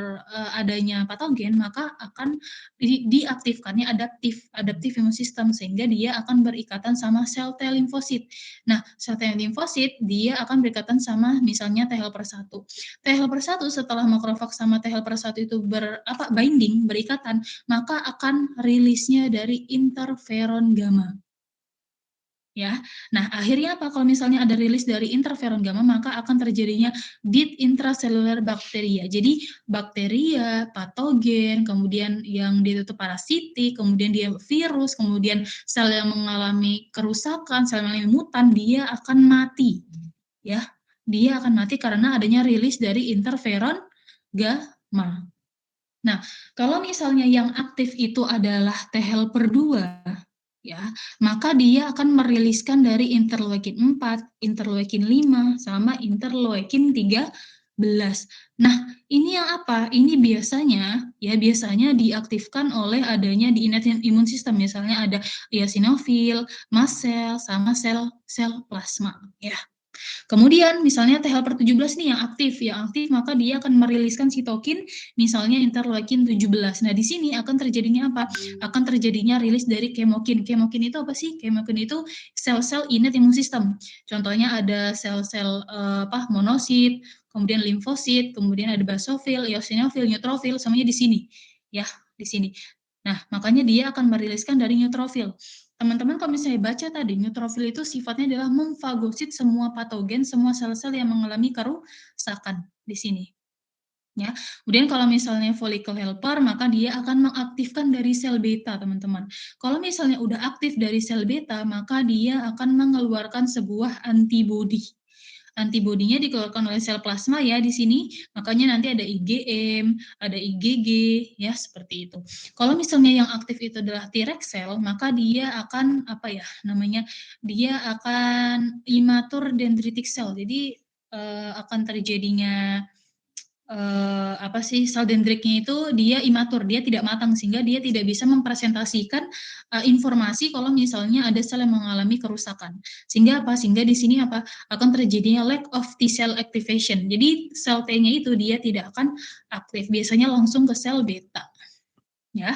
Speaker 3: adanya patogen, maka akan diaktifkannya adaptif immune system, sehingga dia akan berikatan sama sel T limfosit. Nah, sel T limfosit dia akan berikatan sama misalnya T helper 1. T helper 1 setelah makrofag sama T helper 1 itu binding, berikatan, maka akan rilisnya dari interferon gamma. Ya. Nah, akhirnya apa? Kalau misalnya ada rilis dari interferon gamma, maka akan terjadinya death intracellular bacteria. Jadi bakteria, patogen, kemudian yang dia itu parasitik, kemudian dia virus, kemudian sel yang mengalami kerusakan, sel yang mengalami mutan, dia akan mati. Ya. Dia akan mati karena adanya rilis dari interferon gamma. Nah, kalau misalnya yang aktif itu adalah T helper 2, ya, maka dia akan meriliskan dari interleukin 4, interleukin 5, sama interleukin 13. Nah, ini yang apa? Ini biasanya diaktifkan oleh adanya di innate immune system, misalnya ada eosinofil, mast cell, sama sel plasma, ya. Kemudian misalnya T helper 17 nih yang aktif maka dia akan meriliskan sitokin misalnya interleukin 17. Nah, di sini akan terjadinya apa? Akan terjadinya rilis dari kemokin. Kemokin itu apa sih? Kemokin itu sel-sel innate immune system. Contohnya ada sel-sel monosit, kemudian limfosit, kemudian ada basofil, eosinofil, neutrofil, semuanya di sini. Ya, di sini. Nah, makanya dia akan meriliskan dari neutrofil. Teman-teman kalau misalnya baca tadi, neutrofil itu sifatnya adalah memfagosit semua patogen, semua sel-sel yang mengalami kerusakan di sini. Ya, kemudian kalau misalnya follicle helper, maka dia akan mengaktifkan dari sel beta, teman-teman. Kalau misalnya udah aktif dari sel beta, maka dia akan mengeluarkan sebuah antibodi. Antibodinya dikeluarkan oleh sel plasma ya di sini, makanya nanti ada IgM, ada IgG, ya seperti itu. Kalau misalnya yang aktif itu adalah Treg cell, maka dia akan apa ya namanya? Dia akan imatur dendritic cell. Jadi akan terjadinya apa sih sel dendriknya itu dia imatur, dia tidak matang sehingga dia tidak bisa mempresentasikan informasi kalau misalnya ada sel yang mengalami kerusakan. Sehingga apa? Sehingga di sini apa? Akan terjadinya lack of T cell activation. Jadi sel T-nya itu dia tidak akan aktif. Biasanya langsung ke sel beta. Ya.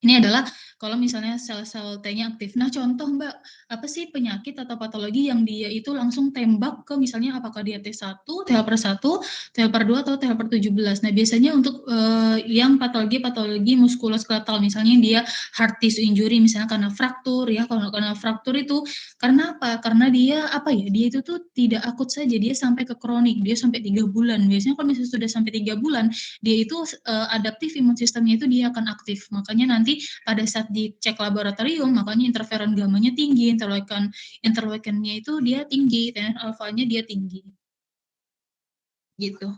Speaker 3: Ini adalah kalau misalnya sel-sel T-nya aktif. Nah, contoh Mbak, apa sih penyakit atau patologi yang dia itu langsung tembak ke misalnya apakah dia T1, T helper 1, T helper 2, atau T helper 17. Nah, biasanya untuk yang patologi muskuloskeletal, misalnya dia heart tissue injury, misalnya karena fraktur, ya, kalau karena fraktur itu, karena apa? Karena dia, apa ya, dia itu tuh tidak akut saja, dia sampai ke kronik, dia sampai 3 bulan. Biasanya kalau misalnya sudah sampai 3 bulan, dia itu adaptif imun sistemnya itu dia akan aktif. Makanya nanti pada saat dicek laboratorium, makanya interferon gamanya tinggi, interleukinnya itu dia tinggi, TNF alfanya dia tinggi. Gitu.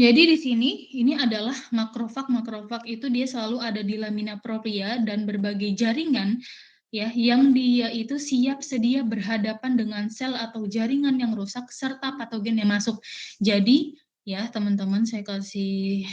Speaker 3: Jadi di sini ini adalah makrofag. Makrofag itu dia selalu ada di lamina propria dan berbagai jaringan ya yang dia itu siap sedia berhadapan dengan sel atau jaringan yang rusak serta patogen yang masuk. Jadi ya teman-teman saya kasih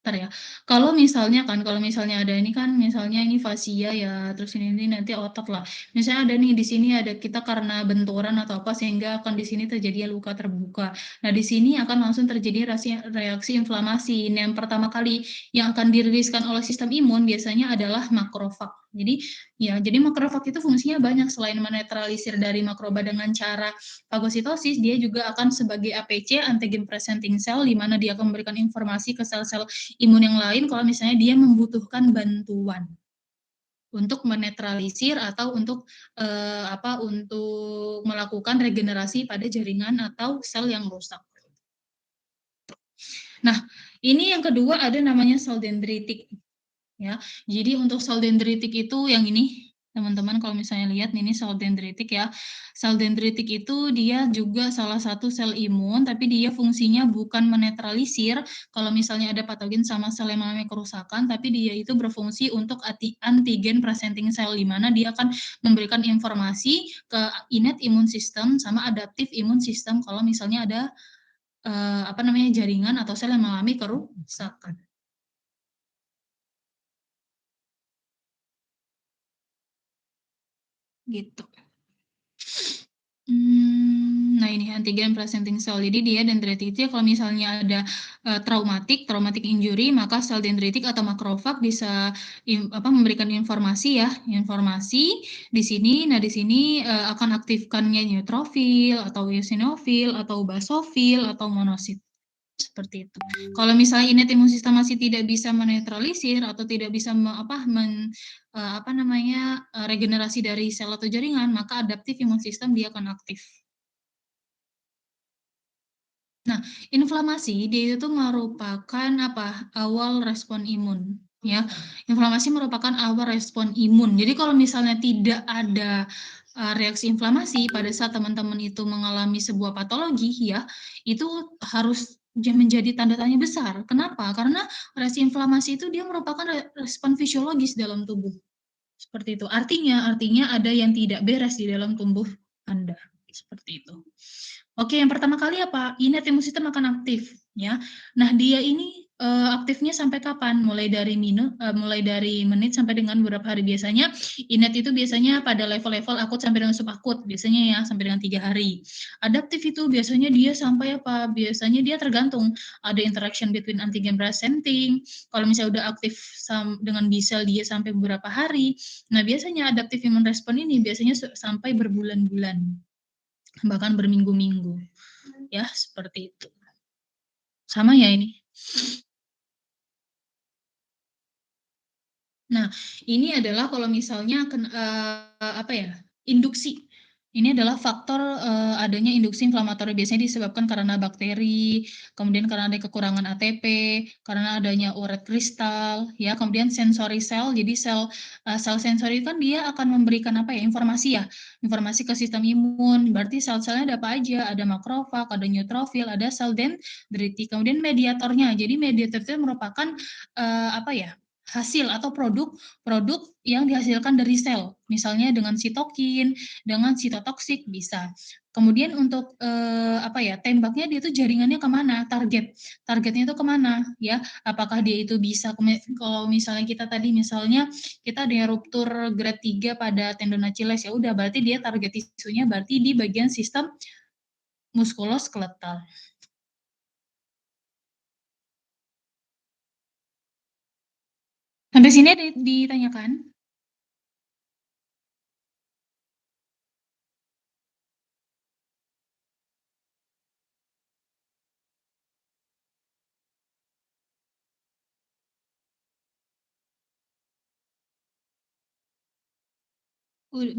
Speaker 3: Bentar ya. Kalau misalnya ada ini kan, misalnya ini fasia ya, terus ini nanti otot lah. Misalnya ada nih di sini ada kita karena benturan atau apa sehingga akan di sini terjadi luka terbuka. Nah, di sini akan langsung terjadi reaksi inflamasi. Nah, yang pertama kali yang akan diriliskan oleh sistem imun biasanya adalah makrofag. Jadi makrofag itu fungsinya banyak selain menetralisir dari makroba dengan cara fagositosis, dia juga akan sebagai APC, antigen presenting cell, di mana dia akan memberikan informasi ke sel-sel imun yang lain kalau misalnya dia membutuhkan bantuan untuk menetralisir atau untuk untuk melakukan regenerasi pada jaringan atau sel yang rusak. Nah, ini yang kedua ada namanya sel dendritik. Ya, jadi untuk sel dendritik itu yang ini, teman-teman kalau misalnya lihat ini sel dendritik ya. Sel dendritik itu dia juga salah satu sel imun, tapi dia fungsinya bukan menetralisir kalau misalnya ada patogen sama sel yang mengalami kerusakan, tapi dia itu berfungsi untuk antigen presenting cell, di mana dia akan memberikan informasi ke innate imun system sama adaptif imun system kalau misalnya ada jaringan atau sel yang mengalami kerusakan. Gitu. Nah ini antigen presenting cell. Jadi dia dendritik itu kalau misalnya ada traumatic injury, maka sel dendritik atau makrofag bisa memberikan informasi di sini. Nah di sini akan aktifkannya neutrofil atau eosinofil atau basofil atau monosit. Seperti itu. Kalau misalnya innate imun sistem masih tidak bisa menetralisir atau tidak bisa regenerasi dari sel atau jaringan, maka adaptif imun sistem dia akan aktif. Nah, inflamasi dia itu merupakan awal respon imun, ya. Inflamasi merupakan awal respon imun. Jadi kalau misalnya tidak ada reaksi inflamasi pada saat teman-teman itu mengalami sebuah patologi, ya, itu harus menjadi tanda tanya besar. Kenapa? Karena reaksi inflamasi itu dia merupakan respon fisiologis dalam tubuh. Seperti itu. Artinya ada yang tidak beres di dalam tubuh Anda. Seperti itu. Oke, yang pertama kali apa? Innate imun system akan aktif, ya. Nah, dia ini aktifnya sampai kapan? Mulai dari menit sampai dengan beberapa hari. Biasanya innate itu biasanya pada level-level akut sampai dengan subakut, biasanya ya sampai dengan 3 hari. Adaptif itu biasanya dia sampai apa? Biasanya dia tergantung, ada interaction between antigen presenting, kalau misalnya udah aktif dengan B cell dia sampai beberapa hari. Nah, biasanya adaptive immune response ini biasanya sampai berbulan-bulan, bahkan berminggu-minggu. Ya, seperti itu. Sama ya ini? Nah, ini adalah kalau misalnya apa ya, induksi. Ini adalah faktor adanya induksi inflamatori, biasanya disebabkan karena bakteri, kemudian karena ada kekurangan ATP, karena adanya uret kristal, ya, kemudian sensory cell. Jadi sel sensori kan dia akan memberikan apa ya, informasi ya, informasi ke sistem imun. Berarti sel-selnya ada apa aja? Ada makrofag, ada neutrofil, ada sel dendritik. Kemudian mediatornya. Jadi mediator itu merupakan apa ya? Hasil atau produk yang dihasilkan dari sel, misalnya dengan sitokin, dengan sitotoksik bisa. Kemudian untuk apa ya, tembaknya dia tuh jaringannya kemana, targetnya itu kemana, ya? Apakah dia itu bisa kalau misalnya kita tadi misalnya kita ada ruptur grade 3 pada tendon Achilles, ya udah berarti dia target tisunya berarti di bagian sistem muskuloskeletal. Sampai sini ada ditanyakan?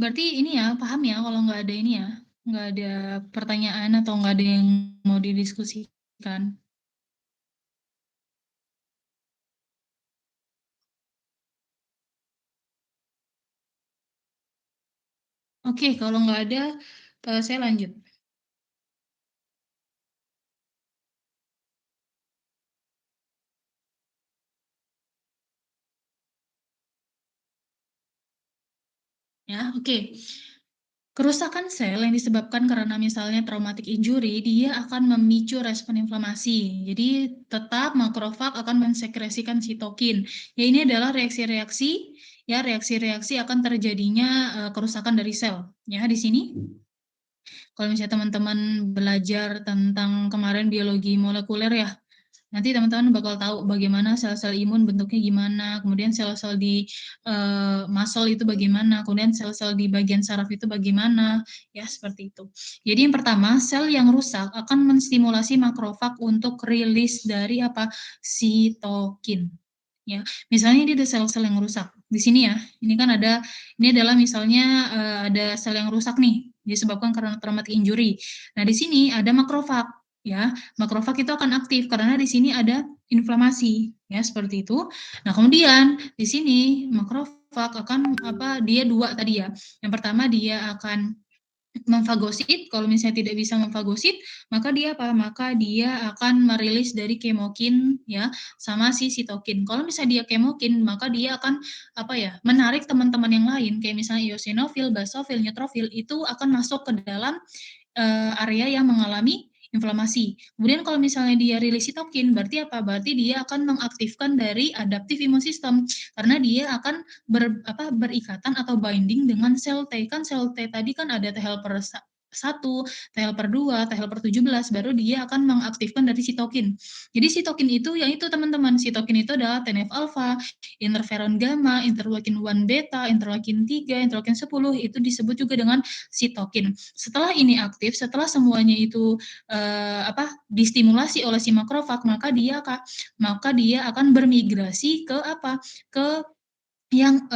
Speaker 3: Berarti ini ya, paham ya kalau nggak ada ini ya, nggak ada pertanyaan atau nggak ada yang mau didiskusikan. Oke, kalau nggak ada, saya lanjut. Ya, oke. Kerusakan sel yang disebabkan karena misalnya traumatic injury, dia akan memicu respon inflamasi. Jadi tetap makrofag akan mensekresikan sitokin. Ya, ini adalah reaksi-reaksi, ya, reaksi-reaksi akan terjadinya kerusakan dari sel. Ya, di sini kalau misalnya teman-teman belajar tentang kemarin biologi molekuler ya, nanti teman-teman bakal tahu bagaimana sel-sel imun bentuknya gimana, kemudian sel-sel di muscle itu bagaimana, kemudian sel-sel di bagian saraf itu bagaimana, ya seperti itu. Jadi yang pertama, sel yang rusak akan menstimulasi makrofag untuk rilis dari apa? Sitokin. Ya, misalnya ini ada sel-sel yang rusak. Di sini ya, ini kan ini adalah misalnya ada sel yang rusak nih, disebabkan karena traumatic injury. Nah, di sini ada makrofag, ya. Makrofag itu akan aktif karena di sini ada inflamasi, ya seperti itu. Nah, kemudian di sini makrofag akan apa? Dia dua tadi ya. Yang pertama dia akan memfagosit, kalau misalnya tidak bisa memfagosit, maka dia apa? Maka dia akan merilis dari kemokin ya, sama si sitokin. Kalau misalnya dia kemokin, maka dia akan apa ya? Menarik teman-teman yang lain kayak misalnya eosinofil, basofil, neutrofil itu akan masuk ke dalam area yang mengalami inflamasi. Kemudian kalau misalnya dia rilis sitokin, berarti apa? Berarti dia akan mengaktifkan dari adaptive immune system karena dia akan berikatan atau binding dengan sel T. Kan sel T tadi kan ada T helper 1, T helper 2, T helper 17, baru dia akan mengaktifkan dari sitokin. Jadi sitokin itu yang itu teman-teman, sitokin itu adalah TNF alpha, interferon gamma, interleukin 1 beta, interleukin 3, interleukin 10, itu disebut juga dengan sitokin. Setelah ini aktif, setelah semuanya itu distimulasi oleh si makrofag, maka dia akan bermigrasi ke apa? Ke yang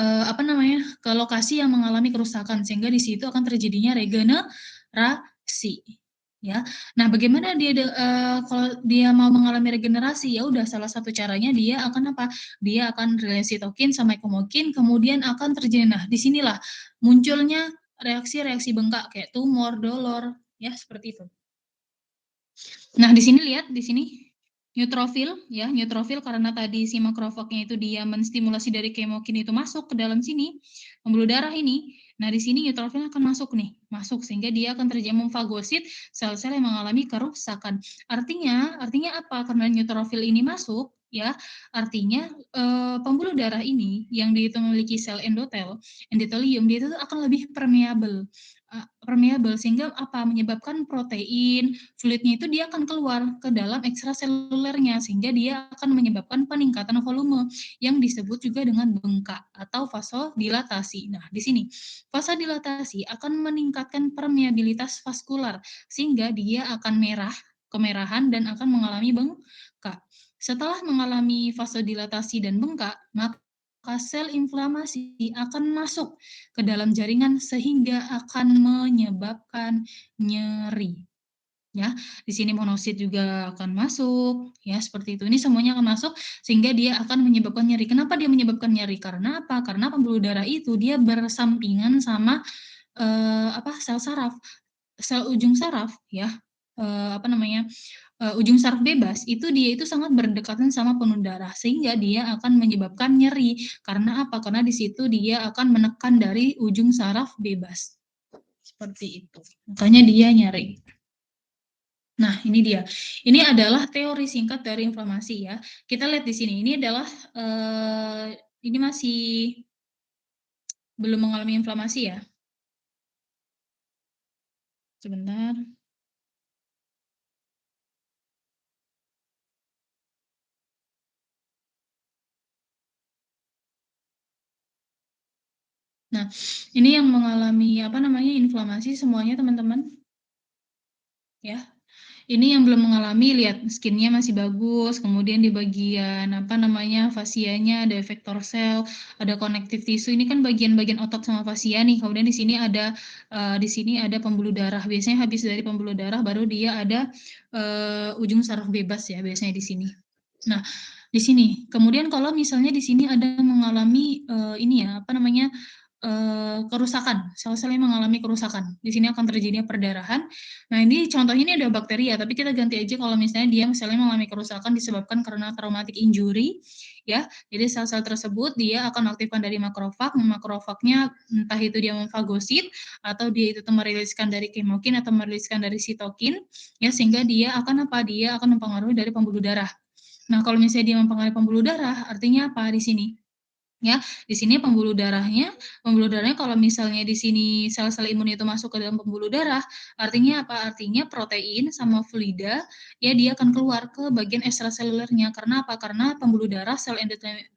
Speaker 3: ke lokasi yang mengalami kerusakan sehingga di situ akan terjadinya regenerasi. Ya. Nah, bagaimana dia kalau dia mau mengalami regenerasi, ya udah salah satu caranya dia akan apa? Dia akan rilis sitokin sama kemokin, kemudian akan terjadi. Nah, disinilah munculnya reaksi-reaksi bengkak kayak tumor, dolor, ya seperti itu. Nah, di sini lihat di sini neutrofil ya, neutrofil karena tadi si makrofagnya itu dia menstimulasi dari kemokin itu masuk ke dalam sini, pembuluh darah ini. Nah, di sini neutrofil akan masuk sehingga dia akan terjadi memfagosit sel-sel yang mengalami kerusakan. Artinya apa? Karena neutrofil ini masuk, ya. Artinya pembuluh darah ini yang dia itu memiliki sel endotelium, dia itu akan lebih permeabel sehingga apa menyebabkan protein fluidnya itu dia akan keluar ke dalam ekstraselulernya sehingga dia akan menyebabkan peningkatan volume yang disebut juga dengan bengkak atau vasodilatasi. Nah, di sini vasodilatasi akan meningkatkan permeabilitas vaskular sehingga dia akan kemerahan dan akan mengalami bengkak. Setelah mengalami vasodilatasi dan bengkak, maka sel inflamasi akan masuk ke dalam jaringan sehingga akan menyebabkan nyeri. Ya, di sini monosit juga akan masuk, ya seperti itu. Ini semuanya akan masuk sehingga dia akan menyebabkan nyeri. Kenapa dia menyebabkan nyeri? Karena apa? Karena pembuluh darah itu dia bersampingan sama sel saraf, sel ujung saraf, ya. Ujung saraf bebas itu dia itu sangat berdekatan sama penuh darah sehingga dia akan menyebabkan nyeri. Karena apa? Karena di situ dia akan menekan dari ujung saraf bebas. Seperti itu. Makanya dia nyeri. Nah, ini dia. Ini adalah teori singkat dari inflamasi ya. Kita lihat di sini. Ini adalah ini masih belum mengalami inflamasi ya. Sebentar. Nah, ini yang mengalami inflamasi semuanya teman-teman. Ya. Ini yang belum mengalami, lihat skinnya masih bagus, kemudian di bagian fasianya ada efektor sel, ada connective tissue. Ini kan bagian-bagian otot sama fasia nih. Kemudian di sini ada pembuluh darah. Biasanya habis dari pembuluh darah baru dia ada ujung saraf bebas ya biasanya di sini. Nah, di sini. Kemudian kalau misalnya di sini ada mengalami kerusakan, sel-sel yang mengalami kerusakan. Di sini akan terjadinya perdarahan. Nah, ini contohnya ini ada bakteri ya, tapi kita ganti aja kalau misalnya dia misalnya mengalami kerusakan disebabkan karena traumatic injury, ya. Jadi sel-sel tersebut dia akan aktifkan dari makrofag. Makrofagnya entah itu dia memfagosit atau dia itu meriliskan dari kemokin atau meriliskan dari sitokin, ya sehingga dia akan Dia akan mempengaruhi dari pembuluh darah. Nah, kalau misalnya dia mempengaruhi pembuluh darah, artinya apa di sini? Ya, di sini pembuluh darahnya kalau misalnya di sini sel-sel imun itu masuk ke dalam pembuluh darah, artinya apa? Artinya protein sama fluida ya dia akan keluar ke bagian ekstraselulernya. Karena apa? Karena pembuluh darah sel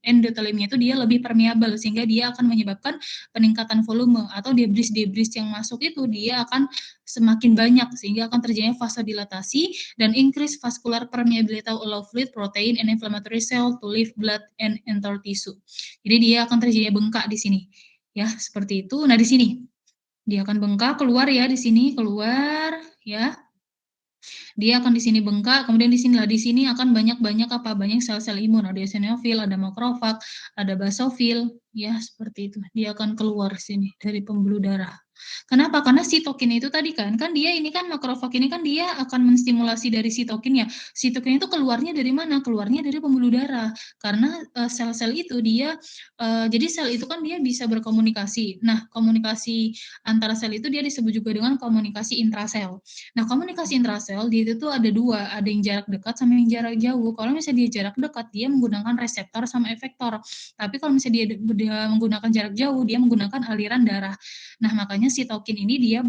Speaker 3: endoteliumnya itu dia lebih permeabel sehingga dia akan menyebabkan peningkatan volume atau debris-debris yang masuk itu dia akan semakin banyak sehingga akan terjadinya vasodilatasi dan increase vascular permeability allow fluid, protein, and inflammatory cell to leave blood and enter tissue. Jadi dia akan terjadi bengkak di sini. Ya, seperti itu. Nah, di sini dia akan bengkak keluar ya di sini, keluar ya. Dia akan di sini bengkak, kemudian di sini akan banyak banyak sel-sel imun, ada eosinofil, ada makrofag, ada basofil, ya seperti itu. Dia akan keluar sini dari pembuluh darah. Kenapa? Karena sitokin itu tadi kan dia ini kan makrofag ini kan dia akan menstimulasi dari sitokin ya. Sitokin itu keluarnya dari mana? Keluarnya dari pembuluh darah. Karena sel-sel itu dia jadi sel itu kan dia bisa berkomunikasi. Nah, komunikasi antara sel itu dia disebut juga dengan komunikasi intrasel. Nah, komunikasi intrasel dia itu tuh ada dua, ada yang jarak dekat sama yang jarak jauh. Kalau misalnya dia jarak dekat, dia menggunakan reseptor sama efektor. Tapi kalau misalnya dia menggunakan jarak jauh, dia menggunakan aliran darah. Nah, makanya sitokin ini dia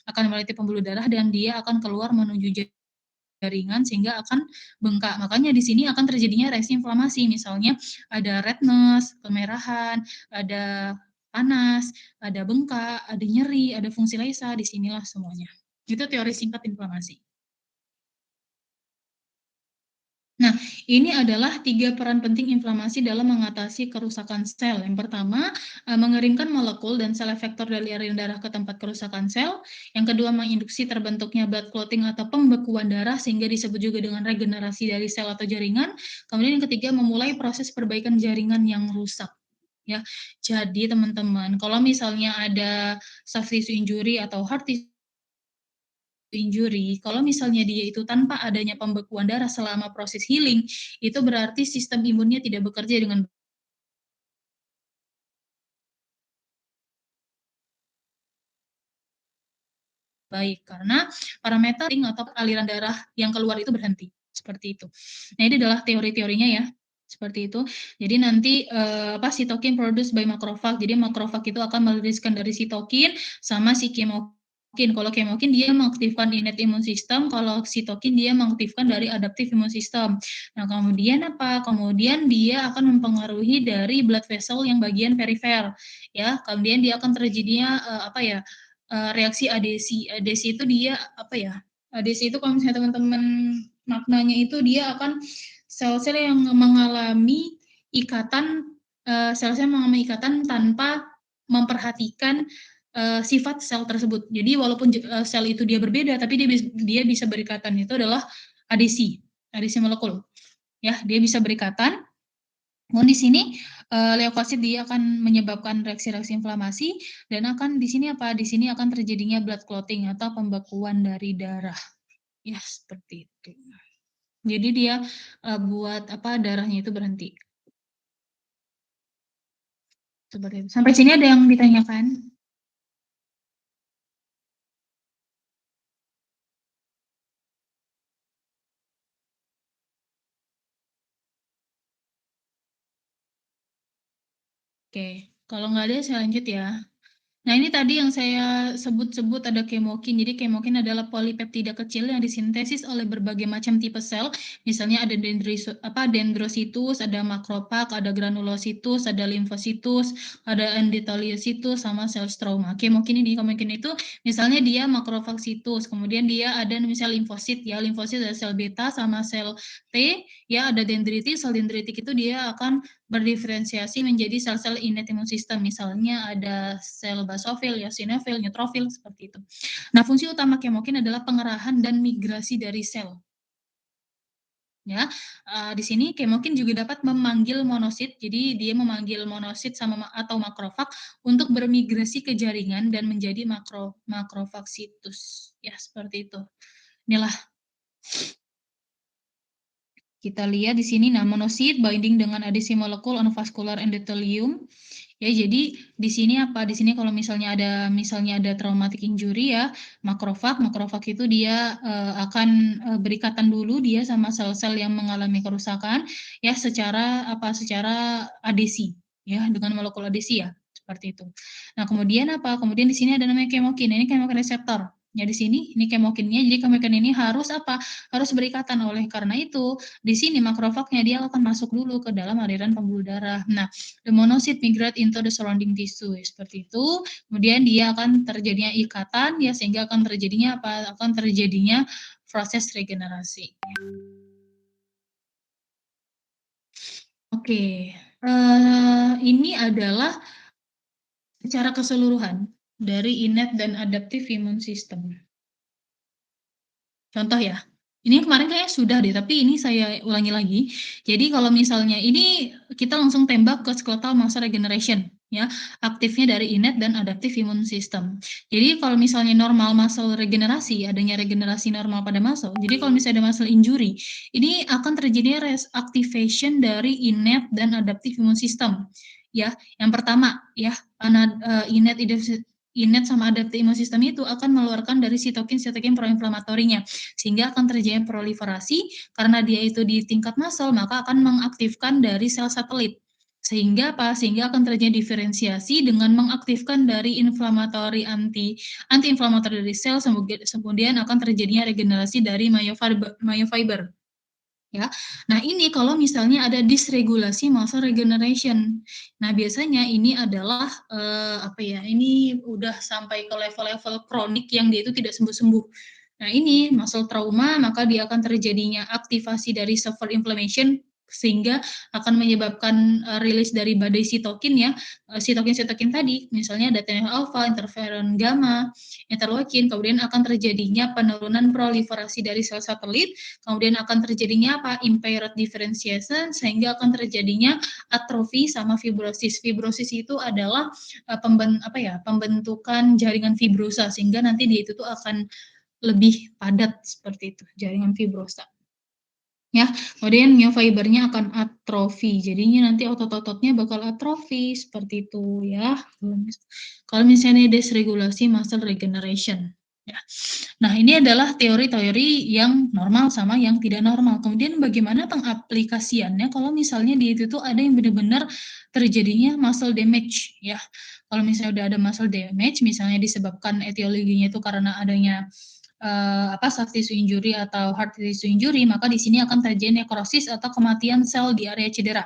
Speaker 3: akan melewati pembuluh darah dan dia akan keluar menuju jaringan sehingga akan bengkak. Makanya di sini akan terjadinya reaksi inflamasi. Misalnya ada redness, kemerahan, ada panas, ada bengkak, ada nyeri, ada fungsi laisa, disinilah semuanya. Itu teori singkat inflamasi. Nah, ini adalah 3 peran penting inflamasi dalam mengatasi kerusakan sel. Yang pertama, mengeringkan molekul dan sel efektor dari aliran darah ke tempat kerusakan sel. Yang kedua, menginduksi terbentuknya blood clotting atau pembekuan darah sehingga disebut juga dengan regenerasi dari sel atau jaringan. Kemudian yang ketiga, memulai proses perbaikan jaringan yang rusak. Ya, jadi teman-teman, kalau misalnya ada soft tissue injury atau hard tissue injury, kalau misalnya dia itu tanpa adanya pembekuan darah selama proses healing, itu berarti sistem imunnya tidak bekerja dengan baik karena parameter atau aliran darah yang keluar itu berhenti. seperti itu. Nah, ini adalah teori-teorinya ya, seperti itu. Jadi nanti sitokin produced by macrophage. Jadi macrophage itu akan meriliskan dari sitokin sama si kemokin. Kalau kemokin dia mengaktifkan innate immune system, kalau sitokin dia mengaktifkan dari adaptive immune system. Nah, kemudian apa? Kemudian dia akan mempengaruhi dari blood vessel yang bagian perifer, ya. Kemudian dia akan terjadinya reaksi adesi. Adesi itu dia apa ya? Adesi itu kalau misalnya teman-teman maknanya itu dia akan sel-sel yang mengalami ikatan sel-sel mengalami ikatan tanpa memperhatikan sifat sel tersebut. Jadi walaupun sel itu dia berbeda, tapi dia bisa berikatan. Itu adalah adesi molekul. Ya, dia bisa berikatan. Namun di sini leukosit dia akan menyebabkan reaksi-reaksi inflamasi dan akan di sini apa? Di sini akan terjadinya blood clotting atau pembekuan dari darah. Ya, seperti itu. Jadi dia buat darahnya itu berhenti. Seperti itu. Sampai sini ada yang ditanyakan? Oke, kalau nggak ada saya lanjut ya. Nah, ini tadi yang saya sebut-sebut ada kemokin. Jadi kemokin adalah polipeptida kecil yang disintesis oleh berbagai macam tipe sel. Misalnya ada dendrositus, ada makrofag, ada granulositus, ada limfositus, ada endotheliositus, sama sel stroma. Kemokin itu misalnya dia makrofagsitus, kemudian dia ada misalnya limfosit ya, limfosit ada sel beta sama sel T, ya ada dendritik, sel dendritik itu dia akan berdiferensiasi menjadi sel-sel innate immune system. Misalnya ada sel basofil, eosinofil, neutrofil, seperti itu. Nah, fungsi utama kemokin adalah pengerahan dan migrasi dari sel. Ya, di sini kemokin juga dapat memanggil monosit. Jadi dia memanggil monosit atau makrofag untuk bermigrasi ke jaringan dan menjadi makrofagsitus. Ya, seperti itu. Inilah kita lihat di sini, nah monosit binding dengan adesi molekul on vascular endothelium. Ya, jadi di sini apa? Di sini kalau misalnya ada traumatic injury ya, makrofag itu dia akan berikatan dulu dia sama sel-sel yang mengalami kerusakan ya secara adesi ya, dengan molekul adesi ya, seperti itu. Nah, kemudian apa? Kemudian di sini ada namanya kemokin. Ini kemokin reseptor. Ya, di sini ini kemokinnya. Jadi kemokin ini harus apa? Harus berikatan. Oleh karena itu, di sini makrofagnya dia akan masuk dulu ke dalam aliran pembuluh darah. Nah, the monocyte migrate into the surrounding tissue seperti itu. Kemudian dia akan terjadinya ikatan ya, sehingga akan terjadinya apa? Akan terjadinya proses regenerasi. Oke, ini adalah secara keseluruhan dari innate dan adaptive immune system. Contoh ya, ini kemarin kayaknya sudah deh, tapi ini saya ulangi lagi. Jadi kalau misalnya ini kita langsung tembak ke skeletal muscle regeneration, ya, aktifnya dari innate dan adaptive immune system. Jadi kalau misalnya normal muscle regenerasi, adanya regenerasi normal pada muscle. Jadi kalau misalnya ada muscle injury, ini akan terjadi activation dari innate dan adaptive immune system. Ya, yang pertama ya, innate sama adaptive immune system itu akan mengeluarkan dari sitokin proinflamatorinya, sehingga akan terjadi proliferasi. Karena dia itu di tingkat muscle, maka akan mengaktifkan dari sel satelit, sehingga akan terjadi diferensiasi dengan mengaktifkan dari anti-inflamatori dari sel, kemudian akan terjadinya regenerasi dari myofiber. Ya, nah ini kalau misalnya ada dysregulasi muscle regeneration. Nah, biasanya ini adalah ini udah sampai ke level-level kronik yang dia itu tidak sembuh-sembuh. Nah, ini muscle trauma, maka dia akan terjadinya aktivasi dari severe inflammation, sehingga akan menyebabkan rilis dari badai sitokin ya, sitokin tadi, misalnya ada TNF alpha, interferon gamma, interleukin, kemudian akan terjadinya penurunan proliferasi dari sel satelit, kemudian akan terjadinya impaired differentiation, sehingga akan terjadinya atrofi sama fibrosis. Fibrosis itu adalah pembentukan jaringan fibrosa, sehingga nanti dia itu tuh akan lebih padat seperti itu, jaringan fibrosa. Ya, kemudian myofibernya akan atrofi, jadinya nanti otot-ototnya bakal atrofi seperti itu ya. Kalau misalnya dysregulasi muscle regeneration. Ya. Nah, ini adalah teori-teori yang normal sama yang tidak normal. Kemudian bagaimana pengaplikasiannya kalau misalnya di itu tuh ada yang benar-benar terjadinya muscle damage ya. Kalau misalnya udah ada muscle damage, misalnya disebabkan etiologinya itu karena adanya soft tissue injury atau hard tissue injury, maka di sini akan terjadi nekrosis atau kematian sel di area cedera.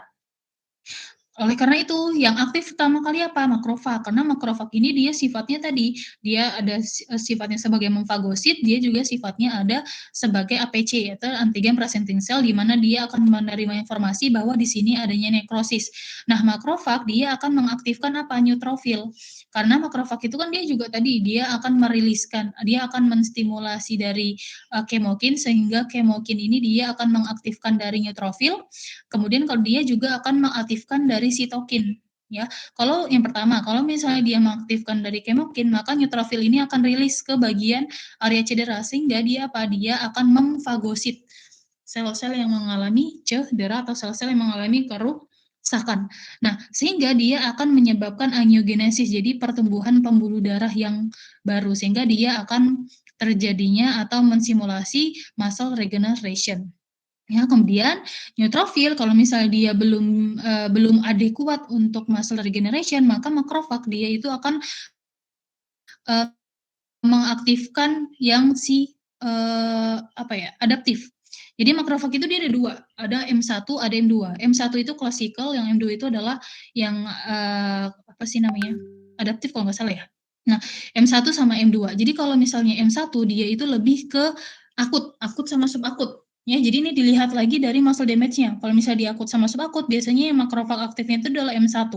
Speaker 3: Oleh karena itu, yang aktif pertama kali apa? Makrofag. Karena makrofag ini dia sifatnya tadi, dia ada sifatnya sebagai memfagosit, dia juga sifatnya ada sebagai APC, yaitu antigen presenting cell, di mana dia akan menerima informasi bahwa di sini adanya nekrosis. Nah, makrofag dia akan mengaktifkan apa? Neutrofil. Karena makrofag itu kan dia juga tadi, dia akan meriliskan, dia akan menstimulasi dari kemokin, sehingga kemokin ini dia akan mengaktifkan dari neutrofil. Kemudian kalau dia juga akan mengaktifkan dari sitokin, ya. Kalau yang pertama, kalau misalnya dia mengaktifkan dari kemokin, maka neutrofil ini akan rilis ke bagian area cedera, sehingga dia apa? Dia akan memfagosit sel-sel yang mengalami cedera atau sel-sel yang mengalami kerusakan. Nah, sehingga dia akan menyebabkan angiogenesis, jadi pertumbuhan pembuluh darah yang baru, sehingga dia akan terjadinya atau mensimulasi muscle regeneration. Ya, kemudian neutrofil kalau misalnya dia belum adekuat untuk muscle regeneration, maka makrofag dia itu akan uh, mengaktifkan yang adaptif. Jadi makrofag itu dia ada dua, ada M1, ada M2. M1 itu klasikal, yang M2 itu adalah yang adaptif kalau nggak salah ya. Nah, M1 sama M2. Jadi kalau misalnya M1 dia itu lebih ke akut sama subakut. Ya, jadi ini dilihat lagi dari muscle damage-nya. Kalau misalnya dia akut sama subakut, biasanya yang makrofag aktifnya itu adalah M1.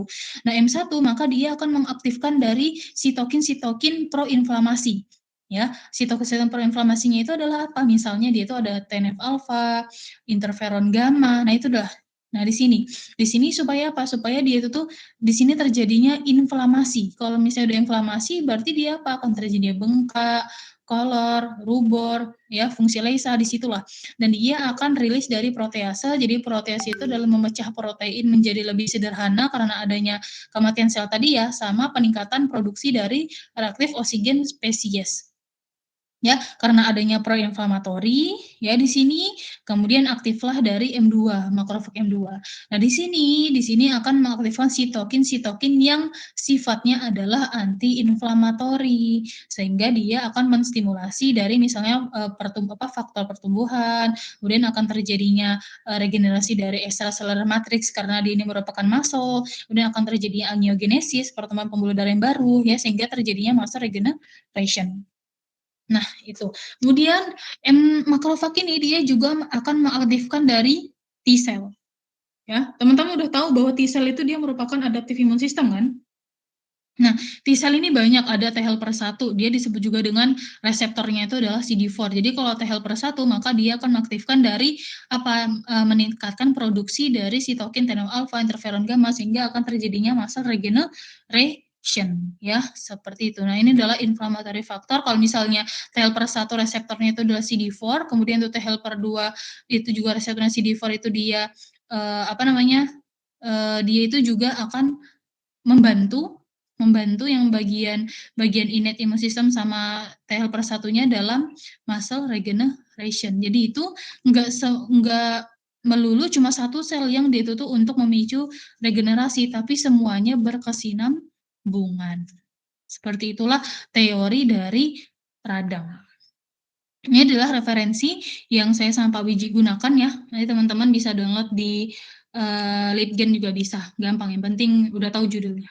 Speaker 3: Nah, M1 maka dia akan mengaktifkan dari sitokin-sitokin proinflamasi. Ya, sitokin proinflamasinya itu adalah apa? Misalnya dia itu ada TNF alfa, interferon gamma. Nah, itu adalah. Nah, di sini supaya apa? Supaya dia itu tuh di sini terjadinya inflamasi. Kalau misalnya udah inflamasi, berarti dia apa? Akan terjadinya bengkak, kolor, rubor, ya, fungsi Leisa di situlah. Dan dia akan rilis dari protease. Jadi protease itu adalah memecah protein menjadi lebih sederhana karena adanya kematian sel tadi ya, sama peningkatan produksi dari reaktif oksigen spesies. Ya, karena adanya proinflamatori ya di sini, kemudian aktiflah dari M2, makrofag M2. Nah, di sini akan mengaktifkan sitokin-sitokin yang sifatnya adalah anti-inflamatori, sehingga dia akan menstimulasi dari misalnya faktor pertumbuhan, kemudian akan terjadinya regenerasi dari extracellular matrix karena dia ini merupakan muscle, kemudian akan terjadinya angiogenesis, pertemuan pembuluh darah yang baru ya, sehingga terjadinya muscle regeneration. Nah, itu. Kemudian makrofag ini dia juga akan mengaktifkan dari T-cell. Ya, teman-teman udah tahu bahwa T-cell itu dia merupakan adaptive immune system kan? Nah, T-cell ini banyak, ada T helper 1, dia disebut juga dengan reseptornya itu adalah CD4. Jadi kalau T helper 1 maka dia akan mengaktifkan dari meningkatkan produksi dari sitokin, TNF alfa, interferon gamma sehingga akan terjadinya muscle regeneration ya, seperti itu. Nah, ini adalah inflammatory factor. Kalau misalnya T helper 1 reseptornya itu adalah CD4, kemudian untuk T helper 2 itu juga reseptornya CD4 itu dia dia itu juga akan membantu yang bagian innate immune system sama T helper 1-nya dalam muscle regeneration. Jadi itu enggak melulu cuma satu sel yang dia itu tuh untuk memicu regenerasi, tapi semuanya berkesinambungan. Seperti itulah teori dari radang. Ini adalah referensi yang saya sama Pak Wiji gunakan ya. Nanti teman-teman bisa download di Litgen juga bisa, gampang. Yang penting udah tahu judulnya.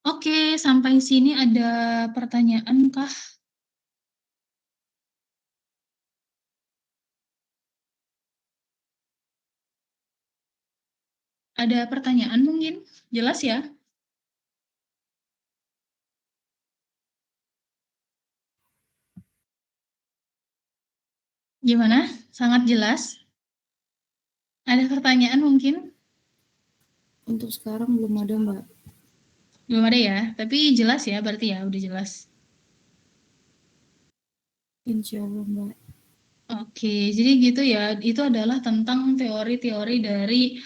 Speaker 3: Oke, sampai sini ada pertanyaan kah? Ada pertanyaan mungkin? Jelas ya? Gimana? Sangat jelas? Ada pertanyaan mungkin?
Speaker 1: Untuk sekarang belum ada, Mbak.
Speaker 3: Belum ada ya, tapi jelas ya berarti ya, udah jelas.
Speaker 1: Insya Allah, Mbak.
Speaker 3: Oke, jadi gitu ya, itu adalah tentang teori-teori dari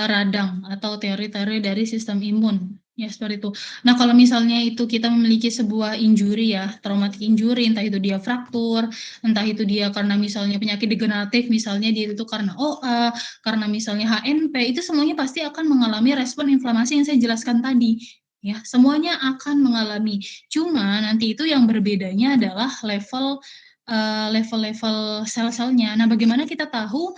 Speaker 3: radang atau teori-teori dari sistem imun. Ya, seperti itu. Nah, kalau misalnya itu kita memiliki sebuah injury ya, traumatic injury, entah itu dia fraktur, entah itu dia karena misalnya penyakit degeneratif, misalnya dia itu karena OA, karena misalnya HNP, itu semuanya pasti akan mengalami respon inflamasi yang saya jelaskan tadi. Ya, semuanya akan mengalami. Cuma nanti itu yang berbedanya adalah level-level sel-selnya. Nah, bagaimana kita tahu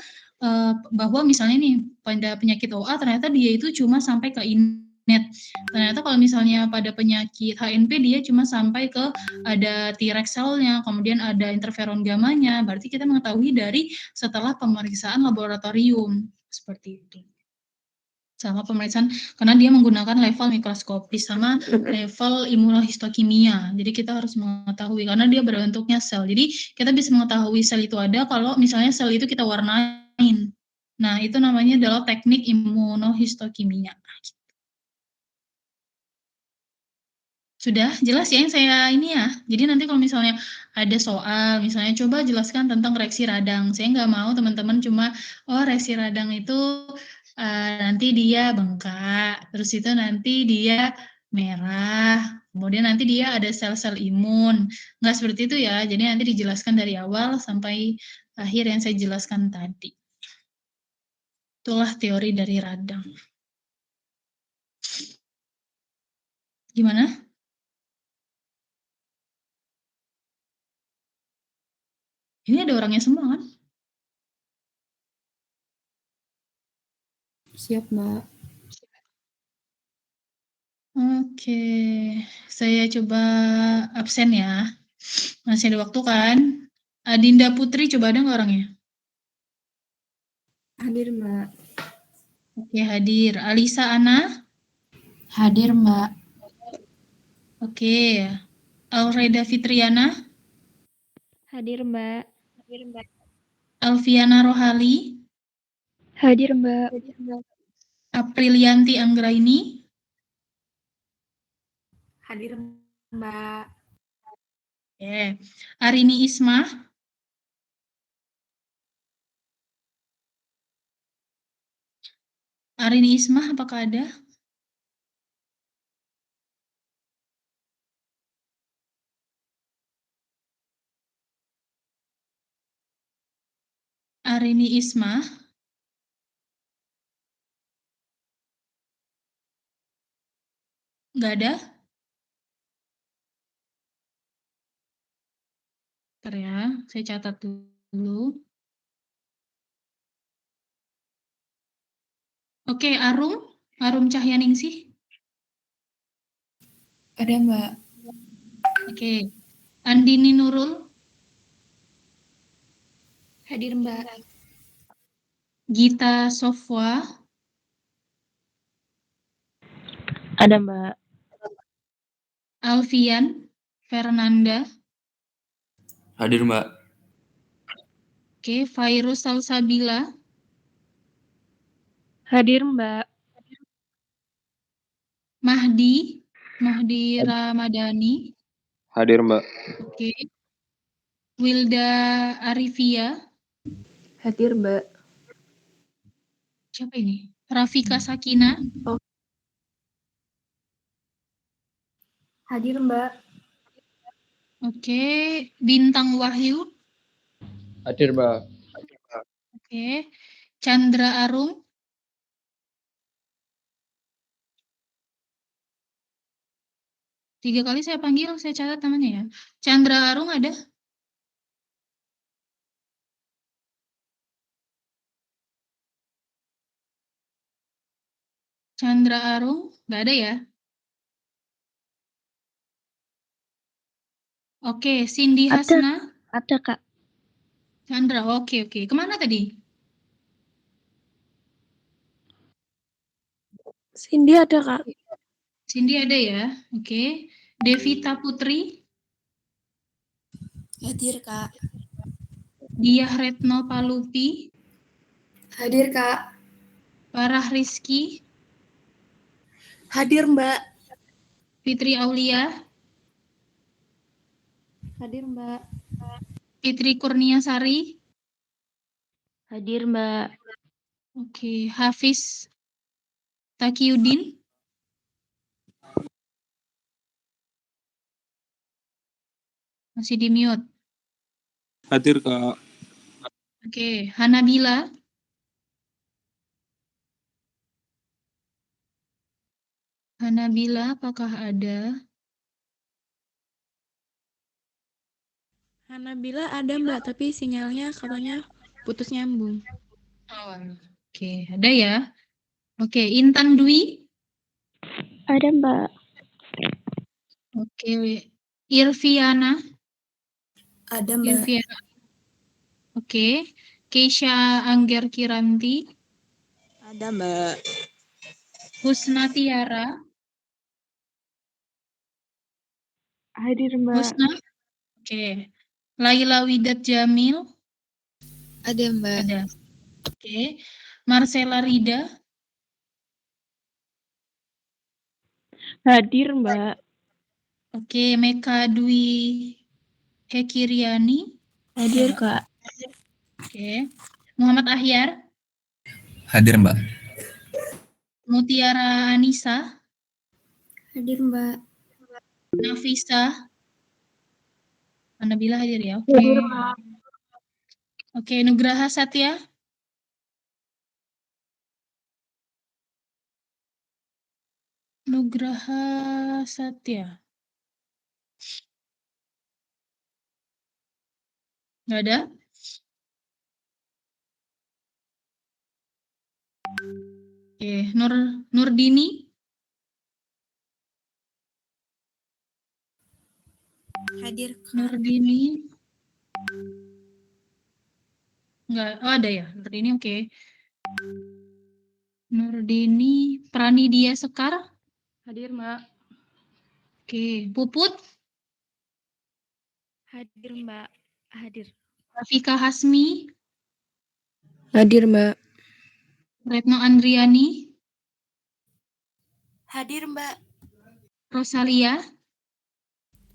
Speaker 3: bahwa misalnya nih pada penyakit OA ternyata dia itu cuma sampai ke innate. Ternyata kalau misalnya pada penyakit HNP dia cuma sampai ke ada T-rex cell-nya, kemudian ada interferon gamma-nya, berarti kita mengetahui dari setelah pemeriksaan laboratorium, seperti itu. Sama pemeriksaan, karena dia menggunakan level mikroskopis sama level imunohistokimia. Jadi kita harus mengetahui, karena dia berbentuknya sel. Jadi kita bisa mengetahui sel itu ada kalau misalnya sel itu kita warnain. Nah, itu namanya adalah teknik imunohistokimia. Sudah jelas ya yang saya ini ya. Jadi nanti kalau misalnya ada soal, misalnya coba jelaskan tentang reaksi radang. Saya nggak mau teman-teman cuma, oh reaksi radang itu nanti dia bengkak, terus itu nanti dia merah, kemudian nanti dia ada sel-sel imun. Nggak seperti itu ya. Jadi nanti dijelaskan dari awal sampai akhir yang saya jelaskan tadi. Itulah teori dari radang. Gimana? Ini ada orangnya semua kan?
Speaker 1: Siap, Mbak.
Speaker 3: Oke, saya coba absen ya. Masih ada waktu kan? Dinda Putri, coba ada nggak orangnya?
Speaker 1: Hadir, Mbak.
Speaker 3: Oke, hadir. Alisa Ana?
Speaker 1: Hadir, Mbak.
Speaker 3: Oke. Aureda Fitriana?
Speaker 4: Hadir, Mbak.
Speaker 3: Alfiana Rohali?
Speaker 4: Hadir, Mbak.
Speaker 3: Aprilianti Anggraini?
Speaker 1: Hadir, Mbak.
Speaker 3: Oke. Arini Isma? Arini Isma, apakah ada? Arini Isma? Nggak ada? Bentar ya, saya catat dulu. Oke, Arum Cahyaningsih?
Speaker 1: Ada, Mbak.
Speaker 3: Oke. Andini Nurul?
Speaker 1: Hadir, Mbak.
Speaker 3: Gita Sofwa?
Speaker 4: Ada, Mbak.
Speaker 3: Alfian Fernanda?
Speaker 5: Hadir, Mbak.
Speaker 3: Oke, Fairuz Salsabila?
Speaker 4: Hadir, Mbak.
Speaker 3: Mahdi Ramadhani?
Speaker 6: Hadir, Mbak.
Speaker 3: Oke. Wilda Arifia?
Speaker 7: Hadir, Mbak.
Speaker 3: Siapa ini? Rafika Sakina?
Speaker 7: Hadir, Mbak.
Speaker 3: Oke. Bintang Wahyu?
Speaker 6: Hadir, Mbak.
Speaker 3: Oke. Chandra Arum? Tiga kali saya panggil, saya catat namanya ya. Chandra Arum ada? Chandra Arum? Nggak ada ya? Oke, Cindy
Speaker 4: Ada.
Speaker 3: Hasna?
Speaker 4: Ada, Kak.
Speaker 3: Chandra, oke. Kemana tadi?
Speaker 7: Cindy ada, Kak.
Speaker 3: Cindy ada ya? Oke. Devita Putri?
Speaker 1: Hadir, Kak.
Speaker 3: Diah Retno Palupi?
Speaker 7: Hadir, Kak.
Speaker 3: Farah Rizky?
Speaker 7: Hadir, Mbak.
Speaker 3: Fitri Aulia?
Speaker 7: Hadir, Mbak.
Speaker 3: Fitri Kurniasari?
Speaker 4: Hadir, Mbak.
Speaker 3: Oke. Hafiz Taqiyuddin? Masih di mute.
Speaker 6: Hadir, Kak.
Speaker 3: Oke, Hanabila. Hanabila, apakah ada?
Speaker 7: Hanabila ada Mbak, tapi sinyalnya katanya putus nyambung.
Speaker 3: Oh, oke, ada ya. Oke, Intan Dwi.
Speaker 4: Ada Mbak.
Speaker 3: Oke, Irviana.
Speaker 1: Ada Mbak.
Speaker 3: Irviana. Oke, Keisha Angger Kiranti.
Speaker 7: Ada Mbak.
Speaker 3: Husna Tiara.
Speaker 7: Hadir Mbak.
Speaker 3: Husna. Oke. Laila Widat Jamil.
Speaker 1: Ada Mbak.
Speaker 3: Ada. Oke. Marcella Rida.
Speaker 7: Hadir Mbak.
Speaker 3: Oke. Meka Dwi Hekiriani.
Speaker 7: Hadir Kak.
Speaker 3: Oke. Muhammad Ahyar.
Speaker 5: Hadir, Mbak.
Speaker 3: Mutiara Anissa.
Speaker 1: Hadir Mbak.
Speaker 3: Nafisa. Hanabila hadir ya. Oke. Oke, Nugraha Satya. Nugraha Satya. Nggak ada? Oke, Nurdini.
Speaker 1: Hadir Kak.
Speaker 3: Nurdini. Nggak, oh ada ya. Nurdini oke. Nurdini. Pranidia Sekar.
Speaker 7: Hadir Mbak.
Speaker 3: Oke, Puput.
Speaker 7: Hadir Mbak. Hadir.
Speaker 3: Rafika Hasmi.
Speaker 7: Hadir Mbak.
Speaker 3: Retno Andriani.
Speaker 1: Hadir Mbak.
Speaker 3: Rosalia.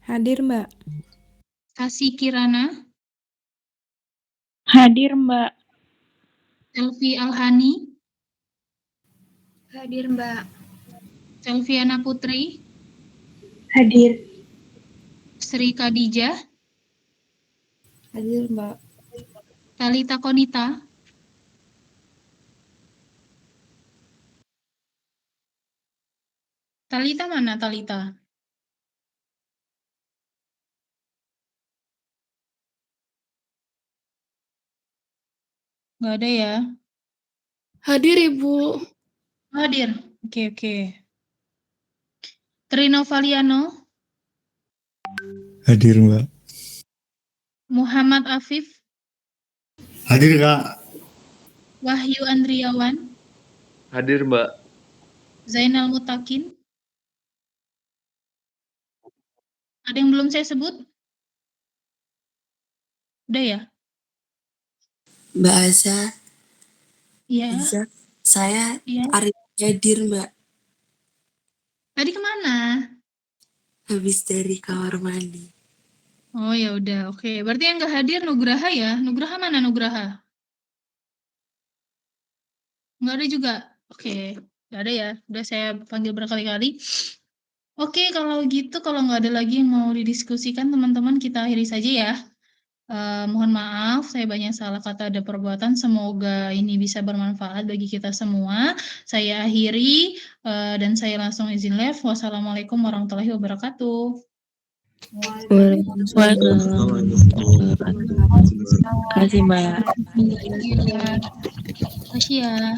Speaker 7: Hadir Mbak.
Speaker 3: Kasih Kirana.
Speaker 7: Hadir Mbak.
Speaker 3: Selvi Alhani.
Speaker 1: Hadir Mbak.
Speaker 3: Selviana Putri.
Speaker 7: Hadir.
Speaker 3: Sri Khadijah.
Speaker 1: Hadir Mbak.
Speaker 3: Talita Konita. Talita mana Talita? Nggak ada ya?
Speaker 7: Hadir Ibu.
Speaker 3: Hadir. Oke. Trino Valiano.
Speaker 8: Hadir Mbak.
Speaker 3: Muhammad Afif.
Speaker 8: Hadir Kak.
Speaker 3: Wahyu Andriawan.
Speaker 6: Hadir, Mbak.
Speaker 3: Zainal Mutakin. Ada yang belum saya sebut? Udah ya?
Speaker 9: Mbak Aza,
Speaker 3: Iya.
Speaker 9: saya
Speaker 3: Iya.
Speaker 9: Arif hadir Mbak,
Speaker 3: Tadi kemana?
Speaker 9: habis dari kamar mandi.
Speaker 3: Oh ya udah, oke. Berarti yang nggak hadir Nugraha ya? Nugraha mana Nugraha? Nggak ada juga. Oke, nggak ada ya. Udah saya panggil berkali-kali. Oke, kalau gitu, kalau nggak ada lagi yang mau didiskusikan, teman-teman, kita akhiri saja ya. Mohon maaf, saya banyak salah kata ada perbuatan. Semoga ini bisa bermanfaat bagi kita semua. Saya akhiri dan saya langsung izin live. Wassalamualaikum warahmatullahi wabarakatuh.
Speaker 7: Waalaikumsalam. Terima kasih Mbak.
Speaker 3: Terima kasih ya.